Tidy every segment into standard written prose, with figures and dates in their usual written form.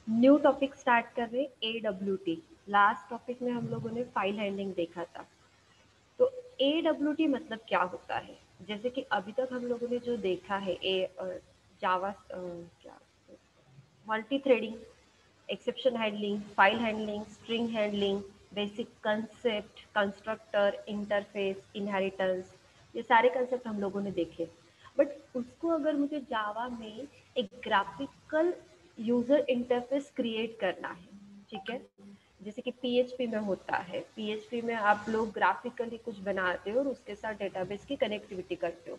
New topic start कर रहे AWT। Last topic में हम लोगों ने फाइल हैंडलिंग देखा था। तो AWT मतलब क्या होता है? जैसे कि अभी तक हम लोगों ने जो देखा है जावा क्या multi threading, exception handling, file handling, string handling, basic concept, constructor, interface, inheritance, ये सारे कंसेप्ट हम लोगों ने देखे। बट उसको अगर मुझे जावा में एक ग्राफिकल यूजर इंटरफेस क्रिएट करना है, ठीक है, जैसे कि पीएचपी में होता है। पीएचपी में आप लोग ग्राफिकली कुछ बनाते हो और उसके साथ डेटाबेस की कनेक्टिविटी करते हो।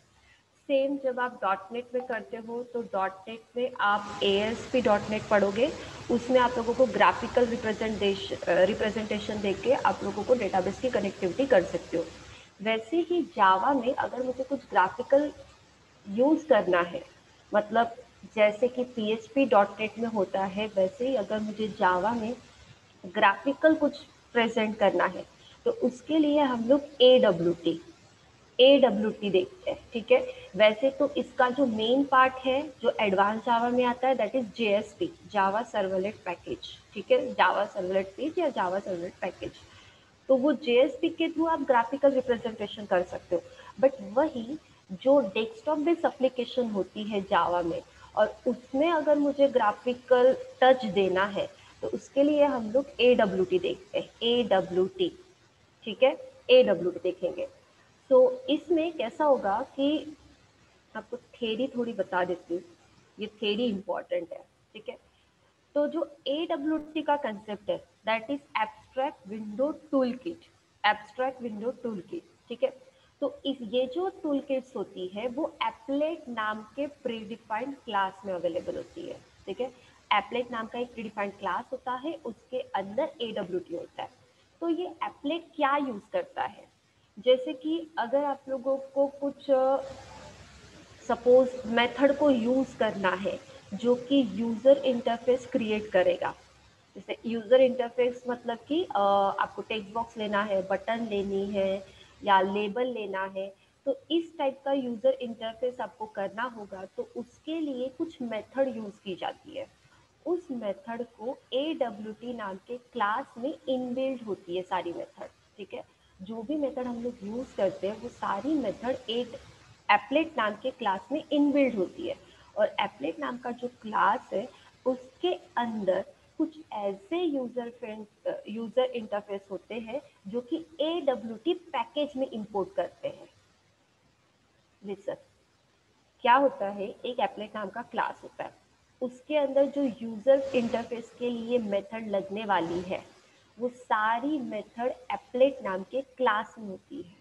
सेम जब आप डॉट नेट में करते हो तो डॉट नेट में आप ASP डॉट नेट पढ़ोगे, उसमें आप लोगों को ग्राफिकल रिप्रेजेंटेशन देके के आप लोगों को डेटाबेस की कनेक्टिविटी कर सकते हो। वैसे ही जावा में अगर मुझे कुछ ग्राफिकल यूज करना है, मतलब जैसे कि PHP डॉट नेट में होता है, वैसे ही अगर मुझे जावा में ग्राफिकल कुछ प्रेजेंट करना है तो उसके लिए हम लोग AWT देखते हैं, ठीक है। वैसे तो इसका जो मेन पार्ट है जो एडवांस जावा में आता है that is JSP, Java servlet package, ठीक है, जावा सर्वलेट पेज या जावा सर्वलेट पैकेज। तो वो JSP के थ्रू आप ग्राफिकल रिप्रेजेंटेशन कर सकते हो। बट वही जो डेस्कटॉप बेस्ड एप्लीकेशन होती है जावा में, और उसमें अगर मुझे ग्राफिकल टच देना है तो उसके लिए हम लोग AWT देखते हैं, AWT, ठीक है, AWT देखेंगे। तो इसमें कैसा होगा कि आपको थ्योरी थोड़ी बता देती हूँ, ये थ्योरी इंपॉर्टेंट है, ठीक है। तो जो AWT का कंसेप्ट है that is abstract window tool kit, abstract window tool kit, ठीक है। तो इस ये जो टूल किट्स होती है वो एप्लेट नाम के प्रीडिफाइंड क्लास में अवेलेबल होती है, ठीक है। एप्लेट नाम का एक प्रीडिफाइंड क्लास होता है, उसके अंदर AWT होता है। तो ये एप्लेट क्या यूज करता है, जैसे कि अगर आप लोगों को कुछ सपोज मेथड को यूज करना है जो कि यूजर इंटरफेस क्रिएट करेगा। जैसे यूजर इंटरफेस मतलब कि आपको टेक्स्ट बॉक्स लेना है, बटन लेनी है या लेबल लेना है, तो इस टाइप का यूजर इंटरफेस आपको करना होगा तो उसके लिए कुछ मेथड यूज की जाती है। उस मेथड को AWT नाम के क्लास में इनबिल्ड होती है सारी मेथड, ठीक है। जो भी मेथड हम लोग यूज करते हैं वो सारी मेथड एप्लेट नाम के क्लास में इनबिल्ड होती है। और एप्लेट नाम का जो क्लास है उसके अंदर कुछ ऐसे यूजर इंटरफेस होते हैं जो कि AWT पैकेज में इंपोर्ट करते हैं। लिसन, क्या होता है, एक एप्लेट नाम का क्लास होता है, उसके अंदर जो यूजर इंटरफेस के लिए मेथड लगने वाली है वो सारी मेथड एप्लेट नाम के क्लास में होती है।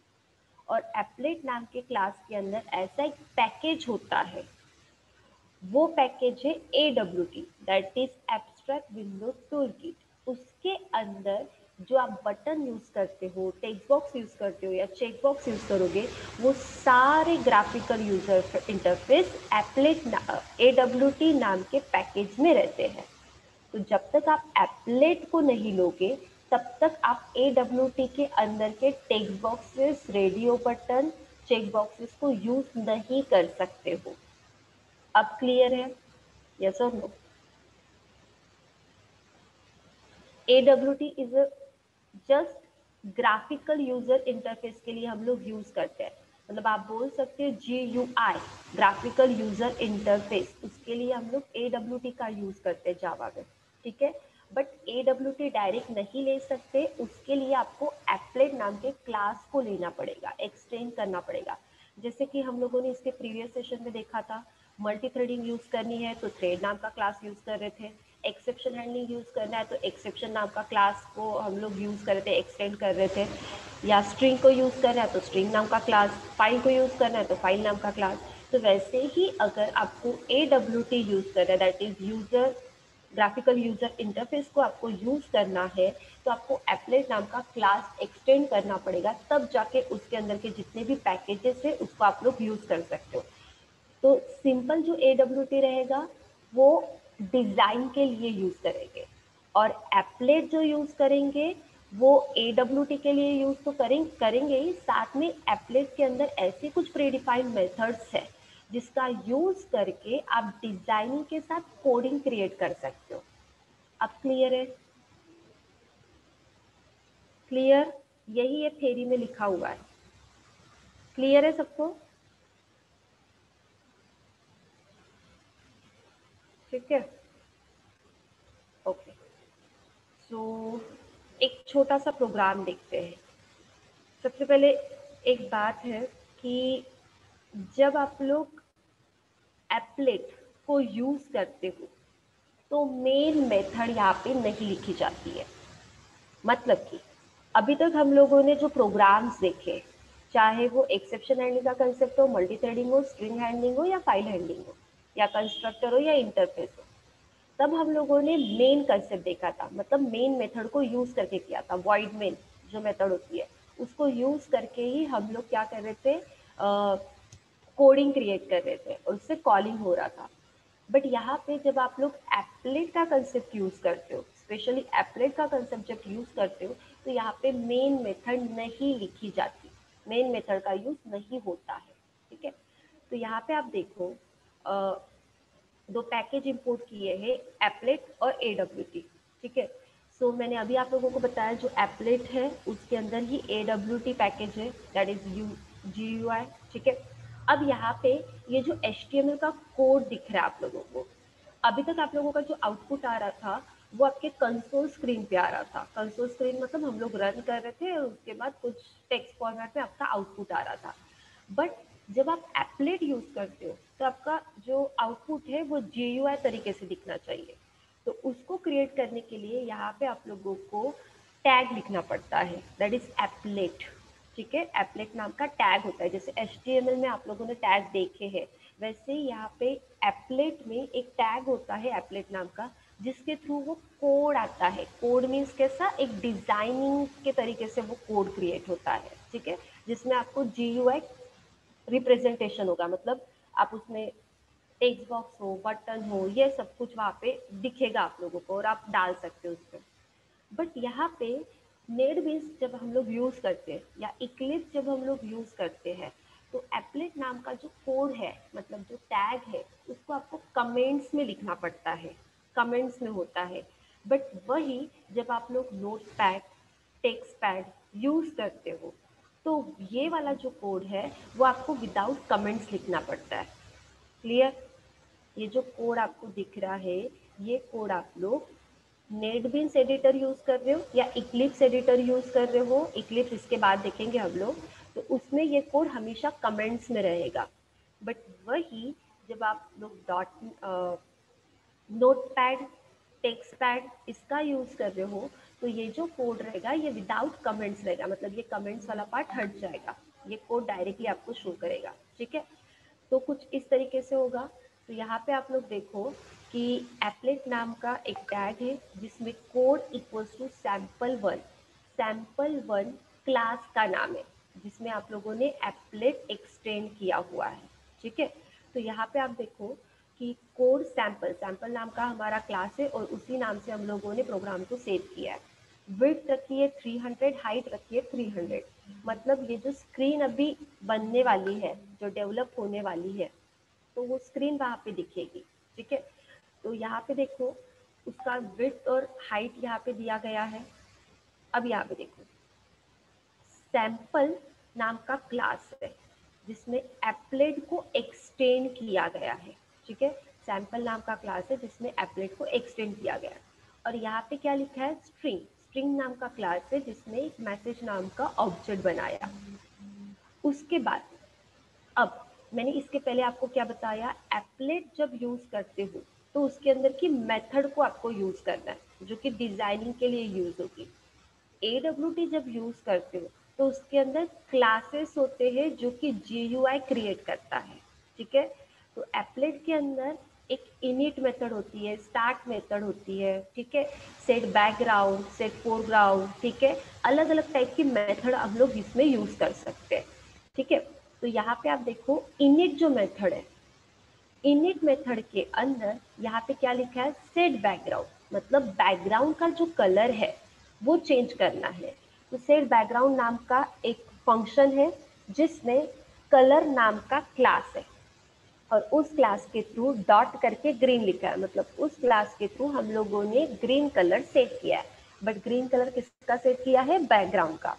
और एप्लेट नाम के क्लास के अंदर ऐसा एक पैकेज होता है, वो पैकेज है AWT that is abstract window toolkit. उसके अंदर जो आप बटन यूज करते हो, टेक्स्ट बॉक्स यूज करते हो या चेक बॉक्स यूज करोगे, वो सारे graphical user interface applet AWT नाम के पैकेज में रहते हैं। तो जब तक आप एप्लेट को नहीं लोगे तब तक आप AWT के अंदर के text boxes, radio button, check boxes को यूज नहीं कर सकते हो। अब क्लियर है? यस और no? AWT is a just graphical user interface के लिए हम लोग यूज करते हैं, मतलब आप बोल सकते हो GUI, ग्राफिकल यूजर इंटरफेस, उसके लिए हम लोग AWT का यूज करते हैं जावा में, ठीक है। बट AWT डायरेक्ट नहीं ले सकते, उसके लिए आपको एप्लेट नाम के क्लास को लेना पड़ेगा, एक्सटेंड करना पड़ेगा। जैसे कि हम लोगों ने इसके प्रीवियस सेशन में देखा था, मल्टी थ्रेडिंग यूज करनी है तो थ्रेड नाम का क्लास यूज कर रहे थे, एक्सेप्शन हैंडलिंग यूज करना है तो एक्सेप्शन नाम का क्लास को हम लोग यूज कर रहे थे, एक्सटेंड कर रहे थे, या स्ट्रिंग को यूज करना है तो स्ट्रिंग नाम का क्लास, फाइल को यूज करना है तो फाइल नाम का क्लास। तो वैसे ही अगर आपको AWT यूज करना है that is user graphical user interface को आपको यूज करना है तो आपको एप्लेट नाम का क्लास एक्सटेंड करना पड़ेगा, तब जाके उसके अंदर के जितने भी पैकेजेस है उसको आप लोग यूज कर सकते हो। तो सिंपल जो AWT रहेगा वो डिजाइन के लिए यूज करेंगे, और एप्लेट जो यूज करेंगे वो AWT के लिए यूज तो करेंगे ही, साथ में एप्लेट के अंदर ऐसे कुछ प्रीडिफाइंड मेथड्स है जिसका यूज करके आप डिजाइनिंग के साथ कोडिंग क्रिएट कर सकते हो। अब क्लियर है? क्लियर? यही ये थ्योरी में लिखा हुआ है। क्लियर है सबको? ठीक है, ओके। सो एक छोटा सा प्रोग्राम देखते हैं। सबसे पहले एक बात है कि जब आप लोग एप्लेट को यूज करते हो तो मेन मेथड यहाँ पे नहीं लिखी जाती है। मतलब कि अभी तक हम लोगों ने जो प्रोग्राम्स देखे, चाहे वो एक्सेप्शन हैंडलिंग का कंसेप्ट हो, मल्टी थ्रेडिंग हो, स्ट्रिंग हैंडलिंग हो या फाइल हैंडलिंग हो या कंस्ट्रक्टर हो या इंटरफेस हो, तब हम लोगों ने मेन कंसेप्ट देखा था, मतलब मेन मेथड को यूज करके किया था। वॉइड मेन जो मेथड होती है उसको यूज करके ही हम लोग क्या कर रहे थे, कोडिंग क्रिएट कर रहे थे और उससे कॉलिंग हो रहा था। बट यहाँ पे जब आप लोग एप्लेट का कंसेप्ट यूज करते हो, स्पेशली एप्लेट का कंसेप्ट जब यूज करते हो, तो यहाँ पे मेन मेथड नहीं लिखी जाती, मेन मेथड का यूज नहीं होता है। ठीक है, तो यहाँ पे आप देखो, दो पैकेज इंपोर्ट किए हैं, एप्लेट और AWT। ठीक है, सो मैंने अभी आप लोगों को बताया जो एप्लेट है उसके अंदर ही AWT पैकेज है, दैट इज GUI। ठीक है, अब यहाँ पे ये जो HTML का कोड दिख रहा है आप लोगों को, अभी तक आप लोगों का जो आउटपुट आ रहा था वो आपके कंसोल स्क्रीन पे आ रहा था। कंसोल स्क्रीन मतलब हम लोग रन कर रहे थे और उसके बाद कुछ टेक्स्ट फॉर्मेट में आपका आउटपुट आ रहा था। बट जब आप एप्लेट यूज करते हो तो आपका जो आउटपुट है वो GUI तरीके से दिखना चाहिए। तो उसको क्रिएट करने के लिए यहाँ पे आप लोगों को टैग लिखना पड़ता है, दैट इज एप्लेट। ठीक है, एप्लेट नाम का टैग होता है। जैसे HTML में आप लोगों ने टैग देखे हैं, वैसे ही यहाँ पे एप्लेट में एक टैग होता है एप्लेट नाम का, जिसके थ्रू वो कोड आता है। कोड मीन्स कैसा, एक डिजाइनिंग के तरीके से वो कोड क्रिएट होता है। ठीक है, जिसमें आपको GUI रिप्रेजेंटेशन होगा, मतलब आप उसमें टेक्स्ट बॉक्स हो, बटन हो, ये सब कुछ वहाँ पे दिखेगा आप लोगों को और आप डाल सकते हो उसमें। बट यहाँ पे नेटबीन्स जब हम लोग यूज करते हैं या इक्लिप्स जब हम लोग यूज करते हैं, तो एप्लेट नाम का जो कोड है, मतलब जो टैग है, उसको आपको कमेंट्स में लिखना पड़ता है, कमेंट्स में होता है। बट वही जब आप लोग note pad, text pad use करते हो, तो ये वाला जो कोड है वो आपको विदाउट कमेंट्स लिखना पड़ता है। क्लियर? ये जो कोड आपको दिख रहा है, ये कोड आप लोग नेटबीन्स एडिटर यूज कर रहे हो या इक्लिप्स एडिटर यूज कर रहे हो, इक्लिप्स इसके बाद देखेंगे हम लोग, तो उसमें ये कोड हमेशा कमेंट्स में रहेगा। बट वही जब आप लोग डॉट नोटपैड, टेक्स्ट पैड इसका यूज कर रहे हो, तो ये जो कोड रहेगा ये विदाउट कमेंट्स रहेगा, मतलब ये कमेंट्स वाला पार्ट हट जाएगा, ये कोड डायरेक्टली आपको शो करेगा। ठीक है, तो कुछ इस तरीके से होगा। तो यहाँ पे आप लोग देखो कि एप्लेट नाम का एक टैग है जिसमें कोड इक्वल्स टू सैम्पल1। सैम्पल1 क्लास का नाम है जिसमें आप लोगों ने एप्लेट एक्सटेंड किया हुआ है। ठीक है, तो यहाँ पे आप देखो कि कोड सैम्पल, सैम्पल नाम का हमारा क्लास है और उसी नाम से हम लोगों ने प्रोग्राम को सेव किया है। विड्थ रखी है 300, हाइट रखी है 300। मतलब ये जो स्क्रीन अभी बनने वाली है, जो डेवलप होने वाली है, तो वो स्क्रीन वहाँ पे दिखेगी। ठीक है, तो यहाँ पे देखो उसका विड्थ और हाइट यहाँ पे दिया गया है। अब यहाँ पे देखो सैम्पल नाम का क्लास है जिसमें एप्लेट को एक्सटेंड किया गया है। ठीक है, सैम्पल नाम का क्लास है जिसमें एप्लेट को एक्सटेंड किया गया है। और यहाँ पे क्या लिखा है, स्ट्रिंग। स्ट्रिंग नाम का क्लास है जिसमें एक मैसेज नाम का ऑब्जेक्ट बनाया। उसके बाद अब मैंने इसके पहले आपको क्या बताया, एप्लेट जब यूज करते हो तो उसके अंदर की मेथड को आपको यूज करना है जो कि डिजाइनिंग के लिए यूज होगी। AWT जब यूज करते हो तो उसके अंदर क्लासेस होते हैं जो कि GUI क्रिएट करता है। ठीक है, तो एप्लेट के अंदर एक इनिट मेथड होती है, स्टार्ट मेथड होती है। ठीक है, सेट बैकग्राउंड, सेट फोरग्राउंड। ठीक है, अलग अलग टाइप की मेथड हम लोग इसमें यूज कर सकते हैं। ठीक है, तो यहाँ पे आप देखो इनिट जो मेथड है, इनिट मेथड के अंदर यहाँ पे क्या लिखा है, सेट बैकग्राउंड, मतलब बैकग्राउंड का जो कलर है वो चेंज करना है। तो सेट बैकग्राउंड नाम का एक फंक्शन है जिसमें कलर नाम का क्लास है। और उस क्लास के थ्रू डॉट करके ग्रीन लिखा है, मतलब उस क्लास के थ्रू हम लोगों ने ग्रीन कलर सेट किया है। बट ग्रीन कलर किसका सेट किया है? बैकग्राउंड का।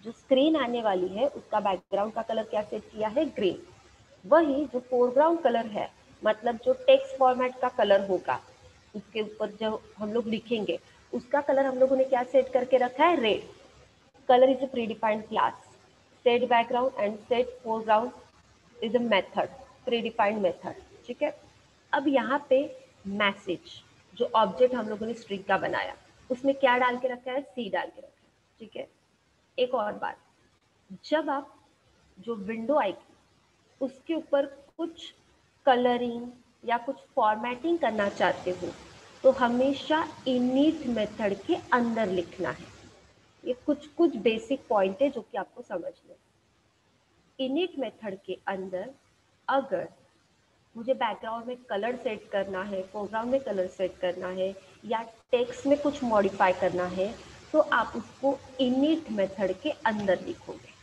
जो स्क्रीन आने वाली है उसका बैकग्राउंड का कलर क्या सेट किया है? ग्रीन। वही जो फोरग्राउंड कलर है, मतलब जो टेक्स्ट फॉर्मेट का कलर होगा उसके ऊपर जो हम लोग लिखेंगे उसका कलर हम लोगों ने क्या सेट करके रखा है? Red. Colour is a predefined class. Set background and set foreground is a method, predefined method. ठीक है। अब यहाँ पे मैसेज जो ऑब्जेक्ट हम लोगों ने स्ट्रिंग का बनाया उसमें क्या डाल के रखा है? सी डाल के रखा है। ठीक है। एक और बात, जब आप जो विंडो आएगी उसके ऊपर कुछ कलरिंग या कुछ फॉर्मेटिंग करना चाहते हो तो हमेशा इनिट मेथड के अंदर लिखना है। ये कुछ कुछ बेसिक पॉइंट है जो कि आपको समझना है। इनिट मेथड के अंदर अगर मुझे बैकग्राउंड में कलर सेट करना है, फोरग्राउंड में कलर सेट करना है या टेक्स्ट में कुछ मॉडिफाई करना है तो आप उसको इनिट मेथड के अंदर लिखोगे।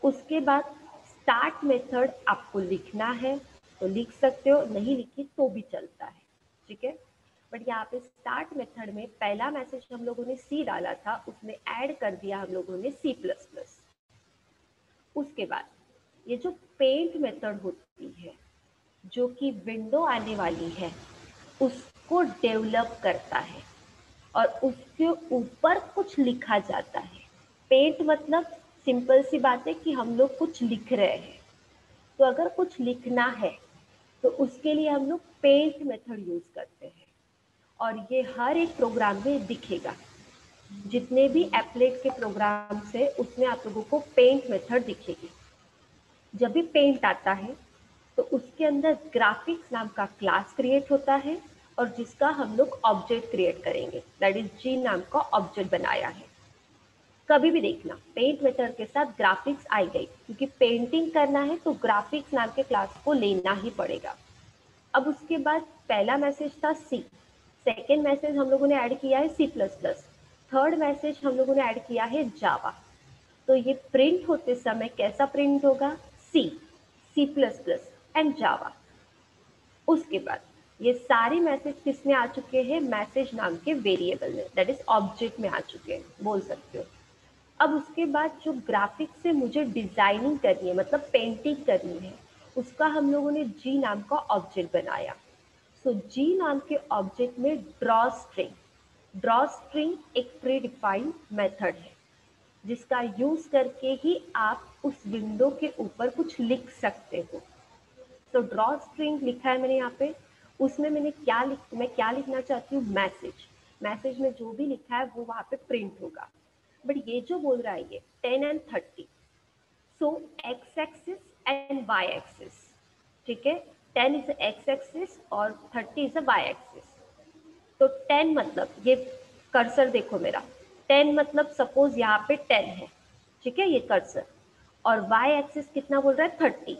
उसके बाद स्टार्ट मेथड आपको लिखना है तो लिख सकते हो, नहीं लिखी तो भी चलता है। ठीक है। बट यहाँ पे स्टार्ट मेथड में पहला मैसेज हम लोगों ने सी डाला था, उसमें ऐड कर दिया हम लोगों ने सी प्लस प्लस। उसके बाद ये जो पेंट मेथड होती है जो कि विंडो आने वाली है उसको डेवलप करता है और उसके ऊपर कुछ लिखा जाता है। पेंट मतलब सिंपल सी बात है कि हम लोग कुछ लिख रहे हैं, तो अगर कुछ लिखना है तो उसके लिए हम लोग पेंट मेथड यूज करते हैं और ये हर एक प्रोग्राम में दिखेगा। जितने भी एप्लेट के प्रोग्राम है उसमें आप लोगों को पेंट मेथड दिखेगी। जब भी पेंट आता है तो उसके अंदर ग्राफिक्स नाम का क्लास क्रिएट होता है और जिसका हम लोग ऑब्जेक्ट क्रिएट करेंगे, दैट इज जी नाम का ऑब्जेक्ट बनाया है। कभी भी देखना पेंट मेथड के साथ ग्राफिक्स आई गई, क्योंकि पेंटिंग करना है तो ग्राफिक्स नाम के क्लास को लेना ही पड़ेगा। अब उसके बाद पहला मैसेज था सी, सेकेंड मैसेज हम लोगों ने ऐड किया है C plus plus, third message हम लोगों ने ऐड किया है जावा। तो ये प्रिंट होते समय कैसा प्रिंट होगा? सी, सी प्लस प्लस एंड जावा। उसके बाद ये सारे मैसेज किस में आ चुके हैं? मैसेज नाम के वेरिएबल में, दैट इज ऑब्जेक्ट में आ चुके हैं, बोल सकते हो। अब उसके बाद जो ग्राफिक्स से मुझे डिजाइनिंग करनी है, मतलब पेंटिंग करनी है, उसका हम लोगों ने जी नाम का ऑब्जेक्ट बनाया। सो जी नाम के ऑब्जेक्ट में ड्रॉ स्ट्रिंग एक प्री डिफाइंड मेथड है जिसका यूज करके ही आप उस विंडो के ऊपर कुछ लिख सकते हो। तो ड्रॉ स्ट्रिंग लिखा है मैंने यहाँ पे, उसमें मैं क्या लिखना चाहती हूँ? मैसेज। मैसेज में जो भी लिखा है वो वहां पे प्रिंट होगा। बट ये जो बोल रहा है ये 10 and 30, so X axis and Y axis. ठीक है। 10 इज एक्स एक्सिस और 30 इज अ वाई एक्सिस। तो 10 मतलब ये कर्सर देखो मेरा, 10 मतलब सपोज यहाँ पे 10 है, ठीक है, ये कर्सर, और वाई एक्सिस कितना बोल रहा है? 30।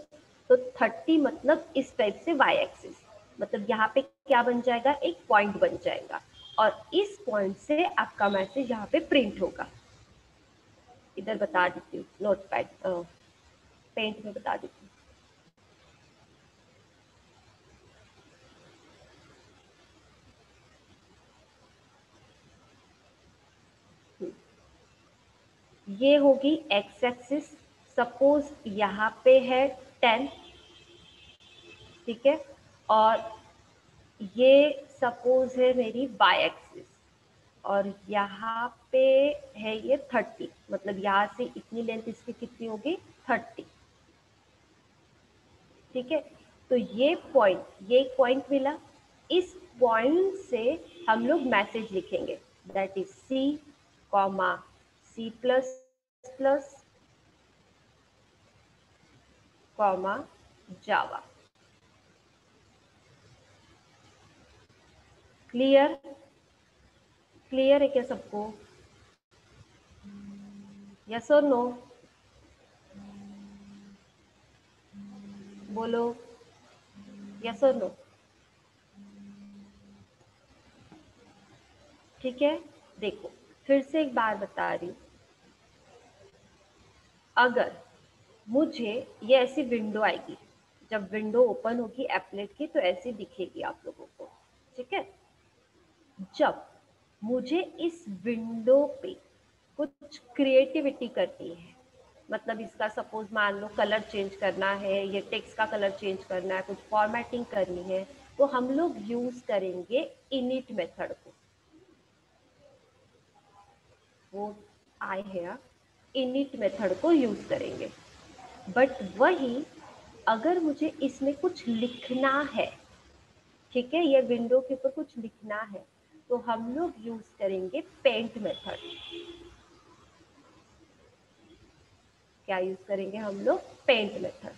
तो 30 मतलब इस टाइप से वाई एक्सिस, मतलब यहाँ पे क्या बन जाएगा? एक पॉइंट बन जाएगा और इस पॉइंट से आपका मैसेज यहाँ पे प्रिंट होगा। इधर बता देती हूँ, नोट पैड पेंट में बता देती हूँ। ये होगी एक्स एक्सिस, सपोज यहाँ पे है 10, ठीक है, और ये सपोज है मेरी वाई एक्सिस और यहाँ पे है ये 30, मतलब यहाँ से इतनी लेंथ इसकी कितनी होगी? 30। ठीक है। तो ये एक पॉइंट मिला, इस पॉइंट से हम लोग मैसेज लिखेंगे, that is C comma C plus plus comma Java. Clear? Clear है क्या सबको? यस और नो? बोलो यस और नो। ठीक है। देखो फिर से एक बार बता रही हूँ, अगर मुझे ये ऐसी विंडो आएगी जब विंडो ओपन होगी एप्लेट की तो ऐसी दिखेगी आप लोगों को, ठीक है। जब मुझे इस विंडो पे कुछ क्रिएटिविटी करनी है, मतलब इसका सपोज मान लो कलर चेंज करना है, ये टेक्स्ट का कलर चेंज करना है, कुछ फॉर्मेटिंग करनी है, तो हम लोग यूज करेंगे इनिट मेथड को। वो आए है इनिट मेथड को यूज करेंगे। बट वही अगर मुझे इसमें कुछ लिखना है, ठीक है, ये विंडो के ऊपर कुछ लिखना है, तो हम लोग यूज करेंगे पेंट मेथड। क्या यूज करेंगे हम लोग? पेंट मेथड,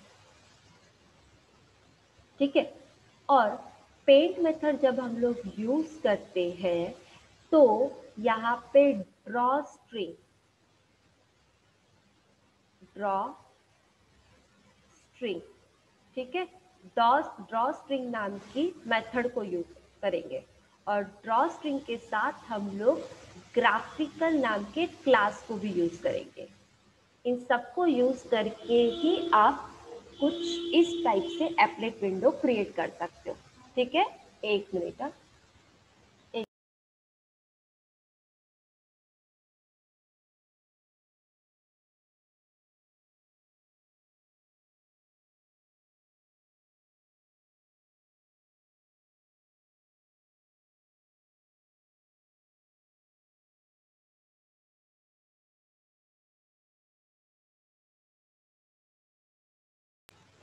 ठीक है। और पेंट मेथड जब हम लोग यूज करते हैं तो यहाँ पे ड्रॉ स्ट्रिंग, ठीक है, ड्रॉ स्ट्रिंग नाम की मेथड को यूज करेंगे। और ड्रॉ स्ट्रिंग के साथ हम लोग ग्राफिकल नाम के क्लास को भी यूज करेंगे। इन सबको यूज करके ही आप कुछ इस टाइप से एप्लेट विंडो क्रिएट कर सकते हो, ठीक है। एक मिनट, एक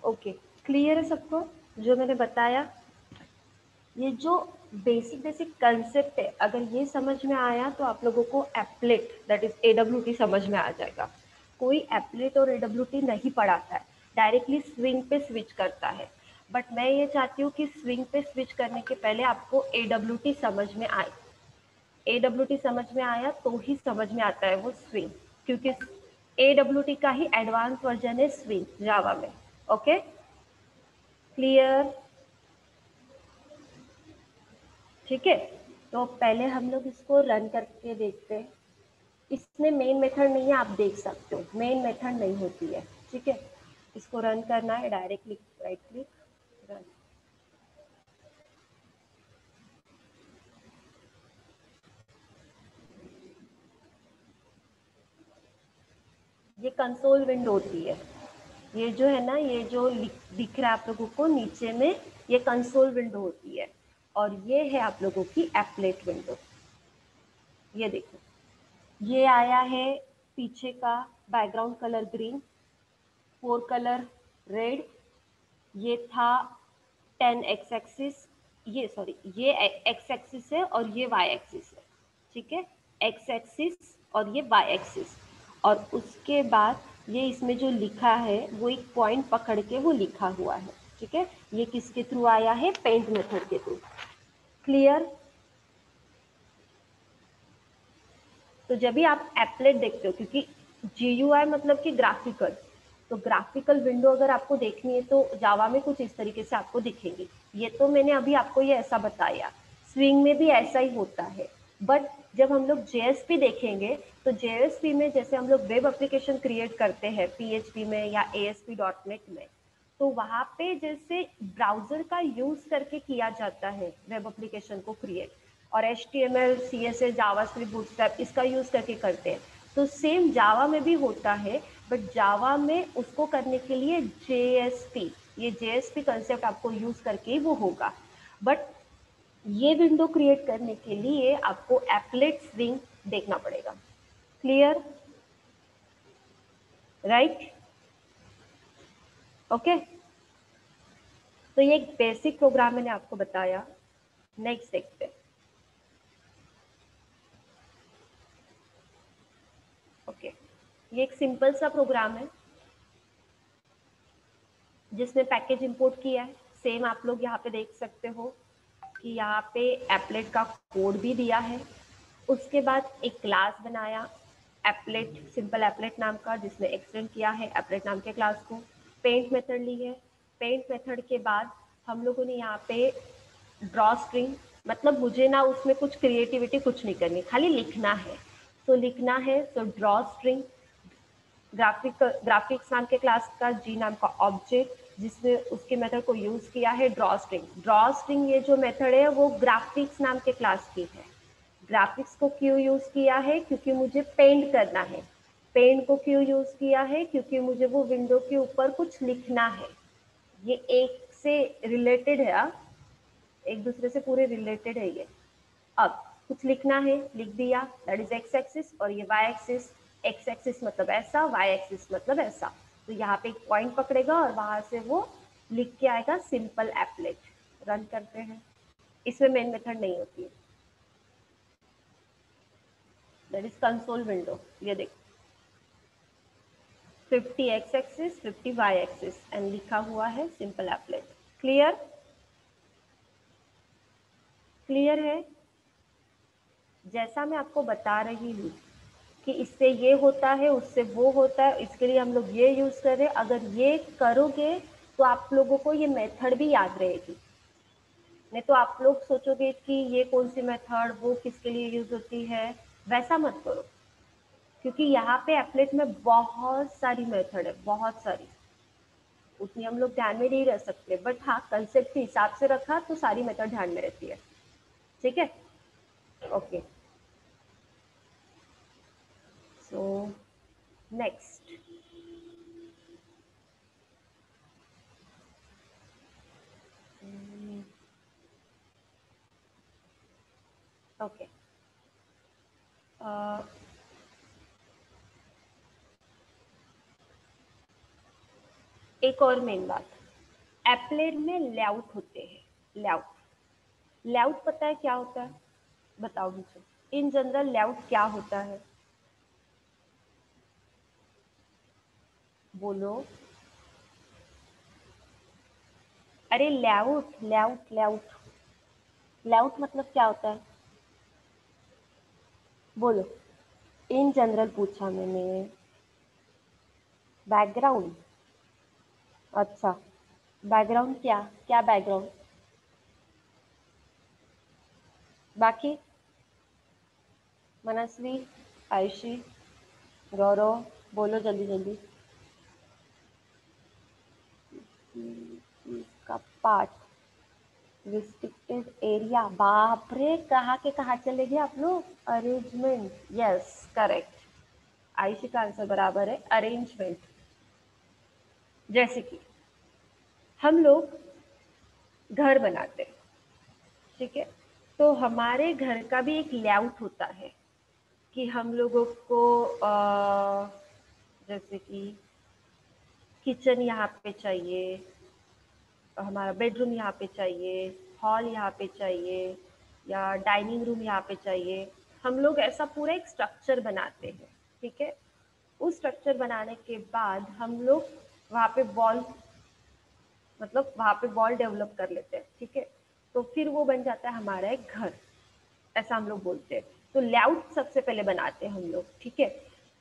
ओके, क्लियर है सबको जो मैंने बताया? ये जो बेसिक बेसिक कंसेप्ट है, अगर ये समझ में आया तो आप लोगों को एप्लेट दैट इज एडब्ल्यूटी समझ में आ जाएगा। कोई एप्लेट और एडब्ल्यूटी नहीं पढ़ाता है, डायरेक्टली स्विंग पे स्विच करता है। बट मैं ये चाहती हूँ कि स्विंग पे स्विच करने के पहले आपको एडब्ल्यूटी समझ में आए। एडब्ल्यूटी समझ में आया तो ही समझ में आता है वो स्विंग, क्योंकि एडब्ल्यूटी का ही एडवांस वर्जन है स्विंग जावा में। ओके, क्लियर, ठीक है। तो पहले हम लोग इसको रन करके देखते हैं। इसमें मेन मेथड नहीं है, आप देख सकते हो मेन मेथड नहीं होती है, ठीक है। इसको रन करना है, डायरेक्टली राइट क्लिक रन। ये कंसोल विंडो होती है, ये जो है ना, ये जो दिख रहा है आप लोगों को नीचे में, ये कंसोल विंडो होती है। और ये है आप लोगों की एप्लेट विंडो। ये देखो, ये आया है पीछे का background colour green, four colour red, ये था 10 एक्स एक्सिस, ये सॉरी ये एक्स एक्सिस है और ये वाई एक्सिस है, ठीक है, एक्स एक्सिस और ये वाई एक्सिस। और उसके बाद ये इसमें जो लिखा है वो एक पॉइंट पकड़ के वो लिखा हुआ है, ठीक है। ये किसके थ्रू आया है? पेंट मेथड के थ्रू। क्लियर? तो जब भी आप एप्लेट देखते हो, क्योंकि GUI मतलब कि ग्राफिकल, तो ग्राफिकल विंडो अगर आपको देखनी है तो जावा में कुछ इस तरीके से आपको दिखेंगी। ये तो मैंने अभी आपको ये ऐसा बताया, स्विंग में भी ऐसा ही होता है। बट जब हम लोग JSP देखेंगे तो JSP में जैसे हम लोग वेब एप्लीकेशन क्रिएट करते हैं PHP में या ASP.NET में, तो वहां पे जैसे ब्राउजर का यूज करके किया जाता है वेब एप्लीकेशन को क्रिएट, और HTML CSS जावास्क्रिप्ट बूटस्ट्रैप इसका यूज करके करते हैं, तो सेम जावा में भी होता है। बट जावा में उसको करने के लिए JSP, ये JSP कंसेप्ट आपको यूज करके ही वो होगा। बट ये विंडो क्रिएट करने के लिए आपको एप्लेट स्विंग देखना पड़ेगा। क्लियर? राइट? ओके, तो ये एक बेसिक प्रोग्राम मैंने आपको बताया। नेक्स्ट देखते हैं। ओके, ये एक सिंपल सा प्रोग्राम है जिसमें पैकेज इंपोर्ट किया है। सेम आप लोग यहाँ पे देख सकते हो कि यहाँ पे एप्लेट का कोड भी दिया है। उसके बाद एक क्लास बनाया एप्लेट, सिंपल एप्लेट नाम का, जिसमें एक्सटेंड किया है एप्लेट नाम के क्लास को। पेंट मेथड ली है। पेंट मेथड के बाद हम लोगों ने यहाँ पे ड्रॉ स्ट्रिंग, मतलब मुझे ना उसमें कुछ क्रिएटिविटी कुछ नहीं करनी, खाली लिखना है। तो लिखना है तो ड्रॉ स्ट्रिंग, ग्राफिक्स नाम के क्लास का जी नाम का ऑब्जेक्ट, जिसने उसके मेथड को यूज किया है ड्रॉ स्ट्रिंग। ड्रॉ स्ट्रिंग ये जो मेथड है वो ग्राफिक्स नाम के क्लास की है। ग्राफिक्स को क्यों यूज किया है? क्योंकि मुझे पेंट करना है। पेंट को क्यों यूज किया है? क्योंकि मुझे वो विंडो के ऊपर कुछ लिखना है। ये एक से रिलेटेड है, एक दूसरे से पूरे रिलेटेड है ये। अब कुछ लिखना है, लिख दिया, दैट इज एक्स एक्सिस, और ये वाई एक्सिस। एक्स एक्सिस मतलब ऐसा, वाई एक्सिस मतलब ऐसा। तो यहाँ पे एक पॉइंट पकड़ेगा और वहां से वो लिख के आएगा सिंपल एप्लेट। रन करते हैं। इसमें मेन मेथड नहीं होती है, दैट इज कंसोल विंडो। ये देखो 50 X axis 50 Y axis and लिखा हुआ है सिंपल एप्लेट। क्लियर? क्लियर है? जैसा मैं आपको बता रही हूँ कि इससे ये होता है, उससे वो होता है, इसके लिए हम लोग ये यूज कर रहे हैं। अगर ये करोगे तो आप लोगों को ये मेथड भी याद रहेगी। नहीं तो आप लोग सोचोगे कि ये कौन सी मेथड, वो किसके लिए यूज होती है। वैसा मत करो, क्योंकि यहाँ पे एप्लेट में बहुत सारी मेथड है, बहुत सारी। उतनी हम लोग ध्यान में नहीं रख सकते, बट हाँ कंसेप्ट के हिसाब से रखा तो सारी मेथड ध्यान में रहती है। ठीक है? Okay, so next. ओके, एक और मेन बात, एप्लेट में लेआउट होते हैं। लेआउट, लेआउट पता है क्या होता है? बताओ मुझे, इन जनरल लेआउट क्या होता है? बोलो। अरे लेआउट, लेआउट, लेआउट, लेआउट मतलब क्या होता है? बोलो। इन जनरल पूछा मैंने। बैकग्राउंड? अच्छा, बैकग्राउंड क्या? क्या बैकग्राउंड? बाकी? मनस्वी, आयुषी, गौरव, बोलो जल्दी जल्दी। इसका पार्ट, रिस्ट्रिक्टेड एरिया, बाप रे कहाँ के कहाँ चले गए आप लोग। Arrangement, yes correct. आयुषी का आंसर बराबर है, अरेंजमेंट। जैसे कि हम लोग घर बनाते हैं, ठीक है? तो हमारे घर का भी एक लेआउट होता है कि हम लोगों को जैसे कि किचन यहाँ पे चाहिए, हमारा बेडरूम यहाँ पे चाहिए, हॉल यहाँ पे चाहिए, या डाइनिंग रूम यहाँ पे चाहिए। हम लोग ऐसा पूरा एक स्ट्रक्चर बनाते हैं, ठीक है? उस स्ट्रक्चर बनाने के बाद हम लोग वहाँ पे वॉल, मतलब वहाँ पे वॉल डेवलप कर लेते हैं, ठीक है? तो फिर वो बन जाता है हमारा एक घर, ऐसा हम लोग बोलते हैं। तो लेआउट सबसे पहले बनाते हैं हम लोग, ठीक है?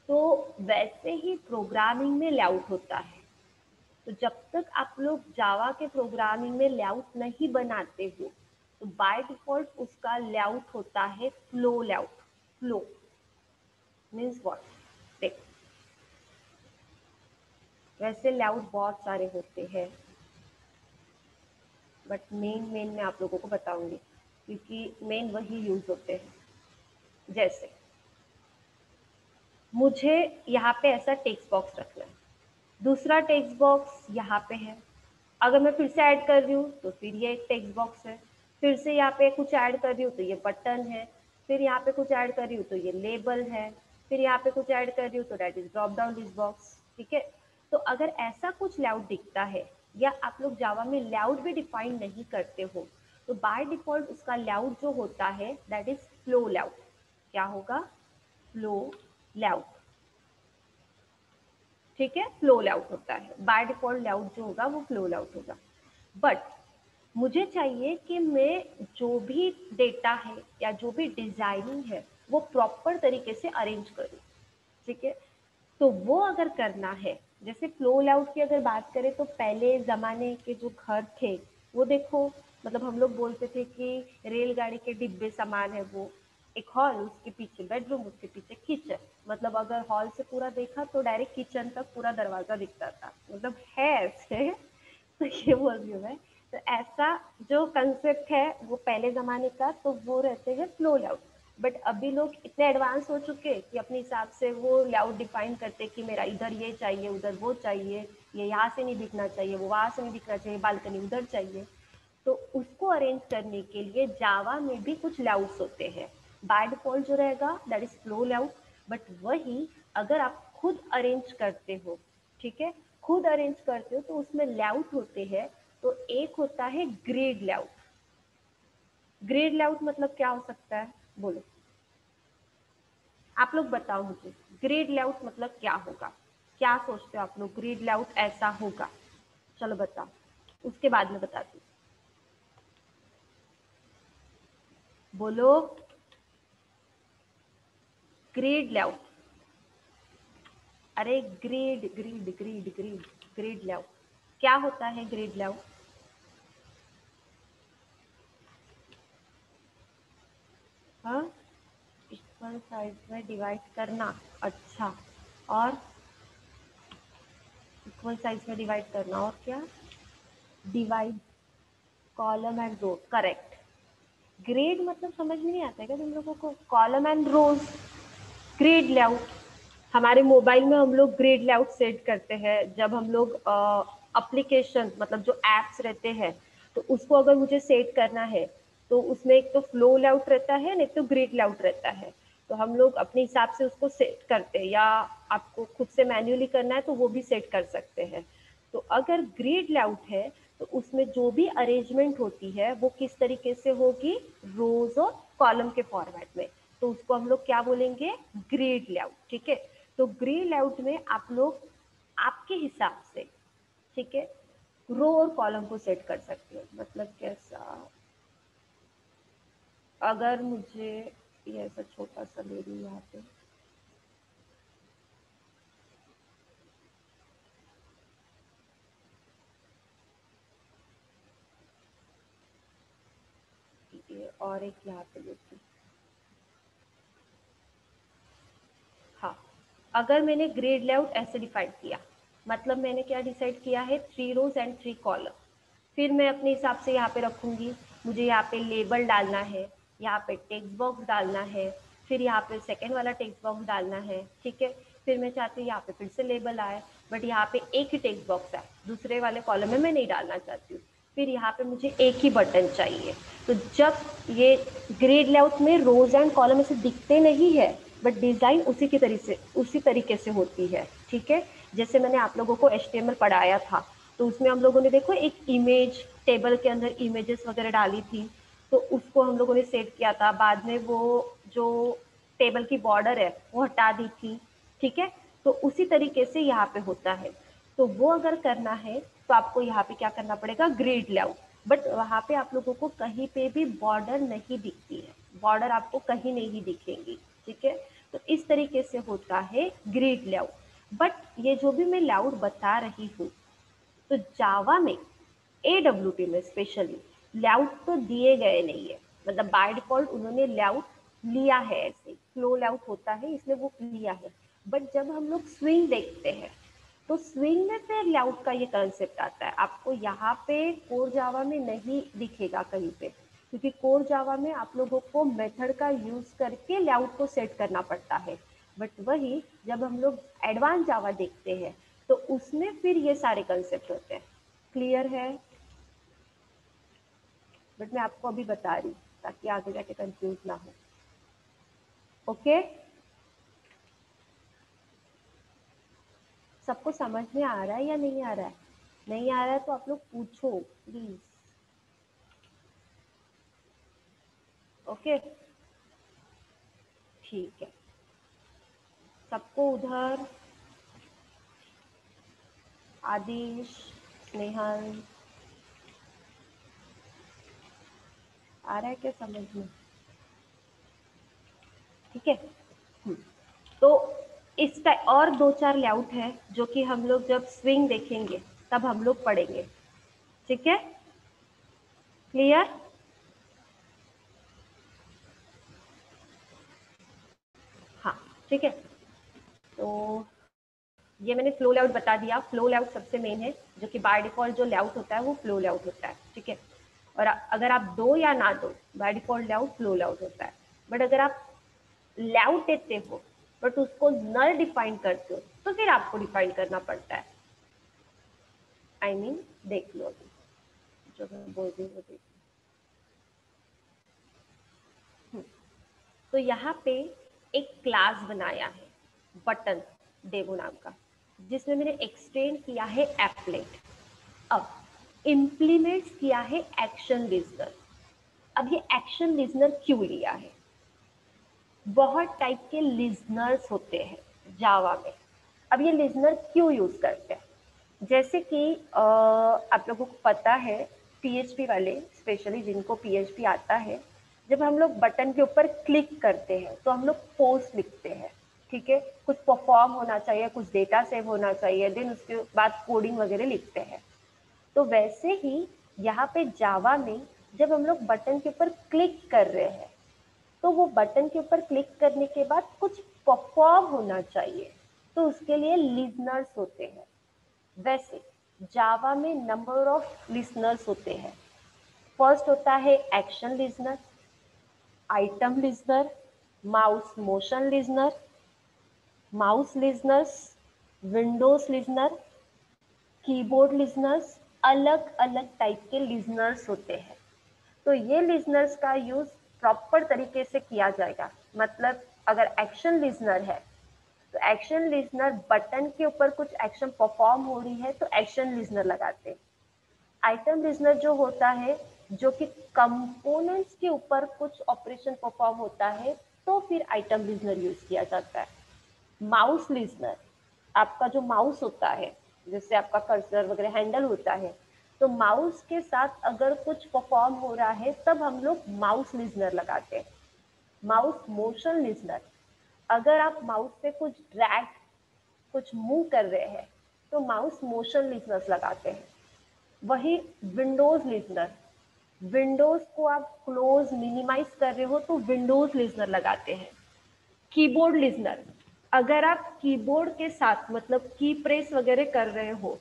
तो वैसे ही प्रोग्रामिंग में लेआउट होता है। तो जब तक आप लोग जावा के प्रोग्रामिंग में लेआउट नहीं बनाते हो, तो बाय डिफॉल्ट उसका लेआउट होता है flow layout. Flow means what? देख, वैसे लेआउट बहुत सारे होते हैं, बट मेन मेन मैं आप लोगों को बताऊंगी, क्योंकि मेन वही यूज होते हैं। जैसे मुझे यहाँ पे ऐसा टेक्स्ट बॉक्स रखना है, दूसरा टेक्स्ट बॉक्स यहाँ पे है। अगर मैं फिर से ऐड कर रही हूँ तो फिर ये एक टेक्स्ट बॉक्स है। फिर से यहाँ पे कुछ ऐड कर रही हूँ तो ये बटन है। फिर यहाँ पे कुछ ऐड कर रही हूँ तो ये लेबल है। फिर यहाँ पे कुछ ऐड कर रही हूँ तो date is drop down list box, ठीक है? तो अगर ऐसा कुछ लेआउट दिखता है, या आप लोग जावा में लेआउट भी डिफाइन नहीं करते हो, तो बाय डिफॉल्ट उसका लेआउट जो होता है दैट इज फ्लो लेआउट। क्या होगा? फ्लो लेआउट, ठीक है? फ्लो लेआउट होता है बाय डिफॉल्ट। लेआउट जो होगा वो फ्लो लेआउट होगा। बट मुझे चाहिए कि मैं जो भी डेटा है या जो भी डिजाइनिंग है वो प्रॉपर तरीके से अरेंज करूँ, ठीक है? तो वो अगर करना है, जैसे फ्लो लेआउट की अगर बात करें तो पहले जमाने के जो घर थे वो देखो, मतलब हम लोग बोलते थे कि रेलगाड़ी के डिब्बे समान है वो। एक हॉल, उसके पीछे बेडरूम, उसके पीछे किचन। मतलब अगर हॉल से पूरा देखा तो डायरेक्ट किचन तक पूरा दरवाजा दिखता था, मतलब है ऐसे। तो ये बोल रही हूँ मैं। तो ऐसा जो कंसेप्ट है वो पहले ज़माने का, तो वो रहते हैं फ्लो लेआउट। बट अभी लोग इतने एडवांस हो चुके कि अपने हिसाब से वो लेआउट डिफाइन करते कि मेरा इधर ये चाहिए, उधर वो चाहिए, ये यहाँ से नहीं दिखना चाहिए, वो वहाँ से नहीं दिखना चाहिए, बालकनी उधर चाहिए। तो उसको अरेंज करने के लिए जावा में भी कुछ लेआउट्स होते हैं। बाय डिफॉल्ट जो रहेगा that is flow layout. But वही अगर आप खुद अरेंज करते हो, ठीक है, खुद अरेंज करते हो तो उसमें लेआउट होते हैं। तो एक होता है ग्रिड लेआउट। ग्रिड लेआउट मतलब क्या हो सकता है, बोलो आप लोग बताओ मुझे। ग्रिड लेआउट मतलब क्या होगा, क्या सोचते हो आप लोग, ग्रिड लेआउट ऐसा होगा? चलो बताओ, उसके बाद में बताती हूँ। बोलो। Grid layout. अरे grid grid grid grid grid layout क्या होता है? ग्रिड लेआउट हाँ, इक्वल साइज में डिवाइड करना। अच्छा, और इक्वल साइज में डिवाइड करना और क्या? Divide column and row, correct. Grade मतलब समझ में नहीं आता है क्या तुम लोगों को? Column and rows, grid layout. हमारे मोबाइल में हम लोग ग्रिड लेआउट सेट करते हैं जब हम लोग एप्लीकेशन मतलब जो एप्स रहते हैं, तो उसको अगर मुझे सेट करना है तो उसमें एक तो फ्लो लेआउट रहता है, नहीं तो ग्रिड लेआउट रहता है। तो हम लोग अपने हिसाब से उसको सेट करते हैं, या आपको खुद से मैन्युअली करना है तो वो भी सेट कर सकते हैं। तो अगर ग्रिड लेआउट है तो उसमें जो भी अरेंजमेंट होती है वो किस तरीके से होगी? रोज और कॉलम के फॉर्मेट में। तो उसको हम लोग क्या बोलेंगे? ग्रिड लेआउट, ठीक है। तो ग्रिड लेआउट में आप लोग आपके हिसाब से, ठीक है, रो और कॉलम को सेट कर सकते हो। मतलब कैसा? अगर मुझे ये ऐसा छोटा सा ले रही यहाँ पे, ये और एक यहाँ पे लेती हूँ। हाँ, अगर मैंने ग्रिड लेआउट ऐसे डिफाइन किया, मतलब मैंने क्या डिसाइड किया है? 3 रोज एंड 3 कॉलम। फिर मैं अपने हिसाब से यहाँ पे रखूंगी। मुझे यहाँ पे लेबल डालना है, यहाँ पे टेक्स्ट बॉक्स डालना है, फिर यहाँ पे सेकंड वाला टेक्स्ट बॉक्स डालना है, ठीक है। फिर मैं चाहती हूँ यहाँ पे फिर से लेबल आए, बट यहाँ पे एक ही टेक्स्ट बॉक्स है, दूसरे वाले कॉलम में मैं नहीं डालना चाहती हूँ। फिर यहाँ पे मुझे एक ही बटन चाहिए। तो जब ये ग्रिड लेआउट में रोज एंड कॉलम ऐसे दिखते नहीं है, बट डिजाइन उसी तरीके से होती है, ठीक है। जैसे मैंने आप लोगों को HTML पढ़ाया था, तो उसमें हम लोगों ने देखो एक इमेज टेबल के अंदर इमेजेस वगैरह डाली थी, तो उसको हम लोगों ने सेट किया था। बाद में वो जो टेबल की बॉर्डर है वो हटा दी थी, ठीक है। तो उसी तरीके से यहाँ पे होता है। तो वो अगर करना है तो आपको यहाँ पे क्या करना पड़ेगा? Grid layout. बट वहाँ पे आप लोगों को कहीं पे भी बॉर्डर नहीं दिखती है, बॉर्डर आपको कहीं नहीं दिखेंगी, ठीक है। तो इस तरीके से होता है ग्रिड लेआउट। बट ये जो भी मैं लेआउट बता रही हूँ, तो जावा में AWT में स्पेशली लेआउट तो दिए गए नहीं है। मतलब बाय डिफॉल्ट उन्होंने लेआउट लिया है, ऐसे फ्लो लेआउट होता है इसलिए वो लिया है। बट जब हम लोग स्विंग देखते हैं तो स्विंग में फिर लेआउट का ये कंसेप्ट आता है। आपको यहाँ पे कोर जावा में नहीं दिखेगा कहीं पे, क्योंकि कोर जावा में आप लोगों को मेथड का यूज करके लेआउट को सेट करना पड़ता है। बट वही जब हम लोग एडवांस जावा देखते हैं तो उसमें फिर ये सारे कंसेप्ट होते हैं। क्लियर है? बट मैं आपको अभी बता रही हूँ ताकि आगे जाके कंफ्यूज ना हो। ओके, सबको समझ में आ रहा है या नहीं आ रहा है? नहीं आ रहा है तो आप लोग पूछो प्लीज। ओके, ठीक है। सबको उधर आदिश, स्नेहल, आ रहा है क्या समझ में? ठीक है। हम्म, तो इस टाइप और 2-4 लेआउट है जो कि हम लोग जब स्विंग देखेंगे तब हम लोग पढ़ेंगे, ठीक है। क्लियर? हाँ, ठीक है। तो ये मैंने फ्लो लेआउट बता दिया। फ्लो लेआउट सबसे मेन है, जो कि बाय डिफॉल्ट जो लेआउट होता है वो फ्लो लेआउट होता है, ठीक है। और अगर आप दो या ना दो, by default layout flow layout होता है। बट अगर आप लेआउट देते हो बट उसको नल डिफाइन करते हो, तो फिर आपको डिफाइन करना पड़ता है। आई मीन देख लो अभी जो मैं बोल रही हूँ, देख लो। तो यहाँ पे एक क्लास बनाया है बटन डेमो नाम का, जिसमें मैंने एक्सटेंड किया है एप्लेट। अब इम्प्लीमेंट किया है एक्शन लिजनर। अब ये एक्शन लिजनर क्यों लिया है? बहुत टाइप के लिजनर्स होते हैं जावा में। अब ये लिजनर क्यों यूज करते हैं? जैसे कि आप लोगों को पता है, पीएचपी वाले स्पेशली जिनको पीएचपी आता है, जब हम लोग बटन के ऊपर क्लिक करते हैं तो हम लोग पोस्ट लिखते हैं, ठीक है। कुछ परफॉर्म होना चाहिए, कुछ डेटा सेव होना चाहिए, देन उसके बाद कोडिंग वगैरह लिखते हैं। तो वैसे ही यहाँ पे जावा में जब हम लोग बटन के ऊपर क्लिक कर रहे हैं, तो वो बटन के ऊपर क्लिक करने के बाद कुछ परफॉर्म होना चाहिए, तो उसके लिए लिजनर्स होते हैं। वैसे जावा में नंबर ऑफ लिसनर्स होते हैं। फर्स्ट होता है action listener, item listener, mouse motion listener, mouse listeners, Windows listener, keyboard listeners. अलग अलग टाइप के लिसनर्स होते हैं। तो ये लिसनर्स का यूज प्रॉपर तरीके से किया जाएगा। मतलब अगर एक्शन लिसनर है तो एक्शन लिसनर बटन के ऊपर कुछ एक्शन परफॉर्म हो रही है तो एक्शन लिसनर लगाते हैं। आइटम लिसनर जो होता है, जो कि कंपोनेंट्स के ऊपर कुछ ऑपरेशन परफॉर्म होता है, तो फिर आइटम लिसनर यूज किया जाता है। माउस लिसनर, आपका जो माउस होता है, जैसे आपका कर्सर वगैरह हैंडल होता है, तो माउस के साथ अगर कुछ परफॉर्म हो रहा है तब हम लोग माउस लिसनर लगाते हैं। माउस मोशन लिसनर, अगर आप माउस से कुछ ड्रैग, कुछ मूव कर रहे हैं, तो माउस मोशन लिसनर्स लगाते हैं। वही विंडोज लिसनर, विंडोज को आप क्लोज मिनिमाइज कर रहे हो तो विंडोज लिसनर लगाते हैं। कीबोर्ड लिसनर, अगर आप कीबोर्ड के साथ मतलब की प्रेस वगैरह कर रहे हो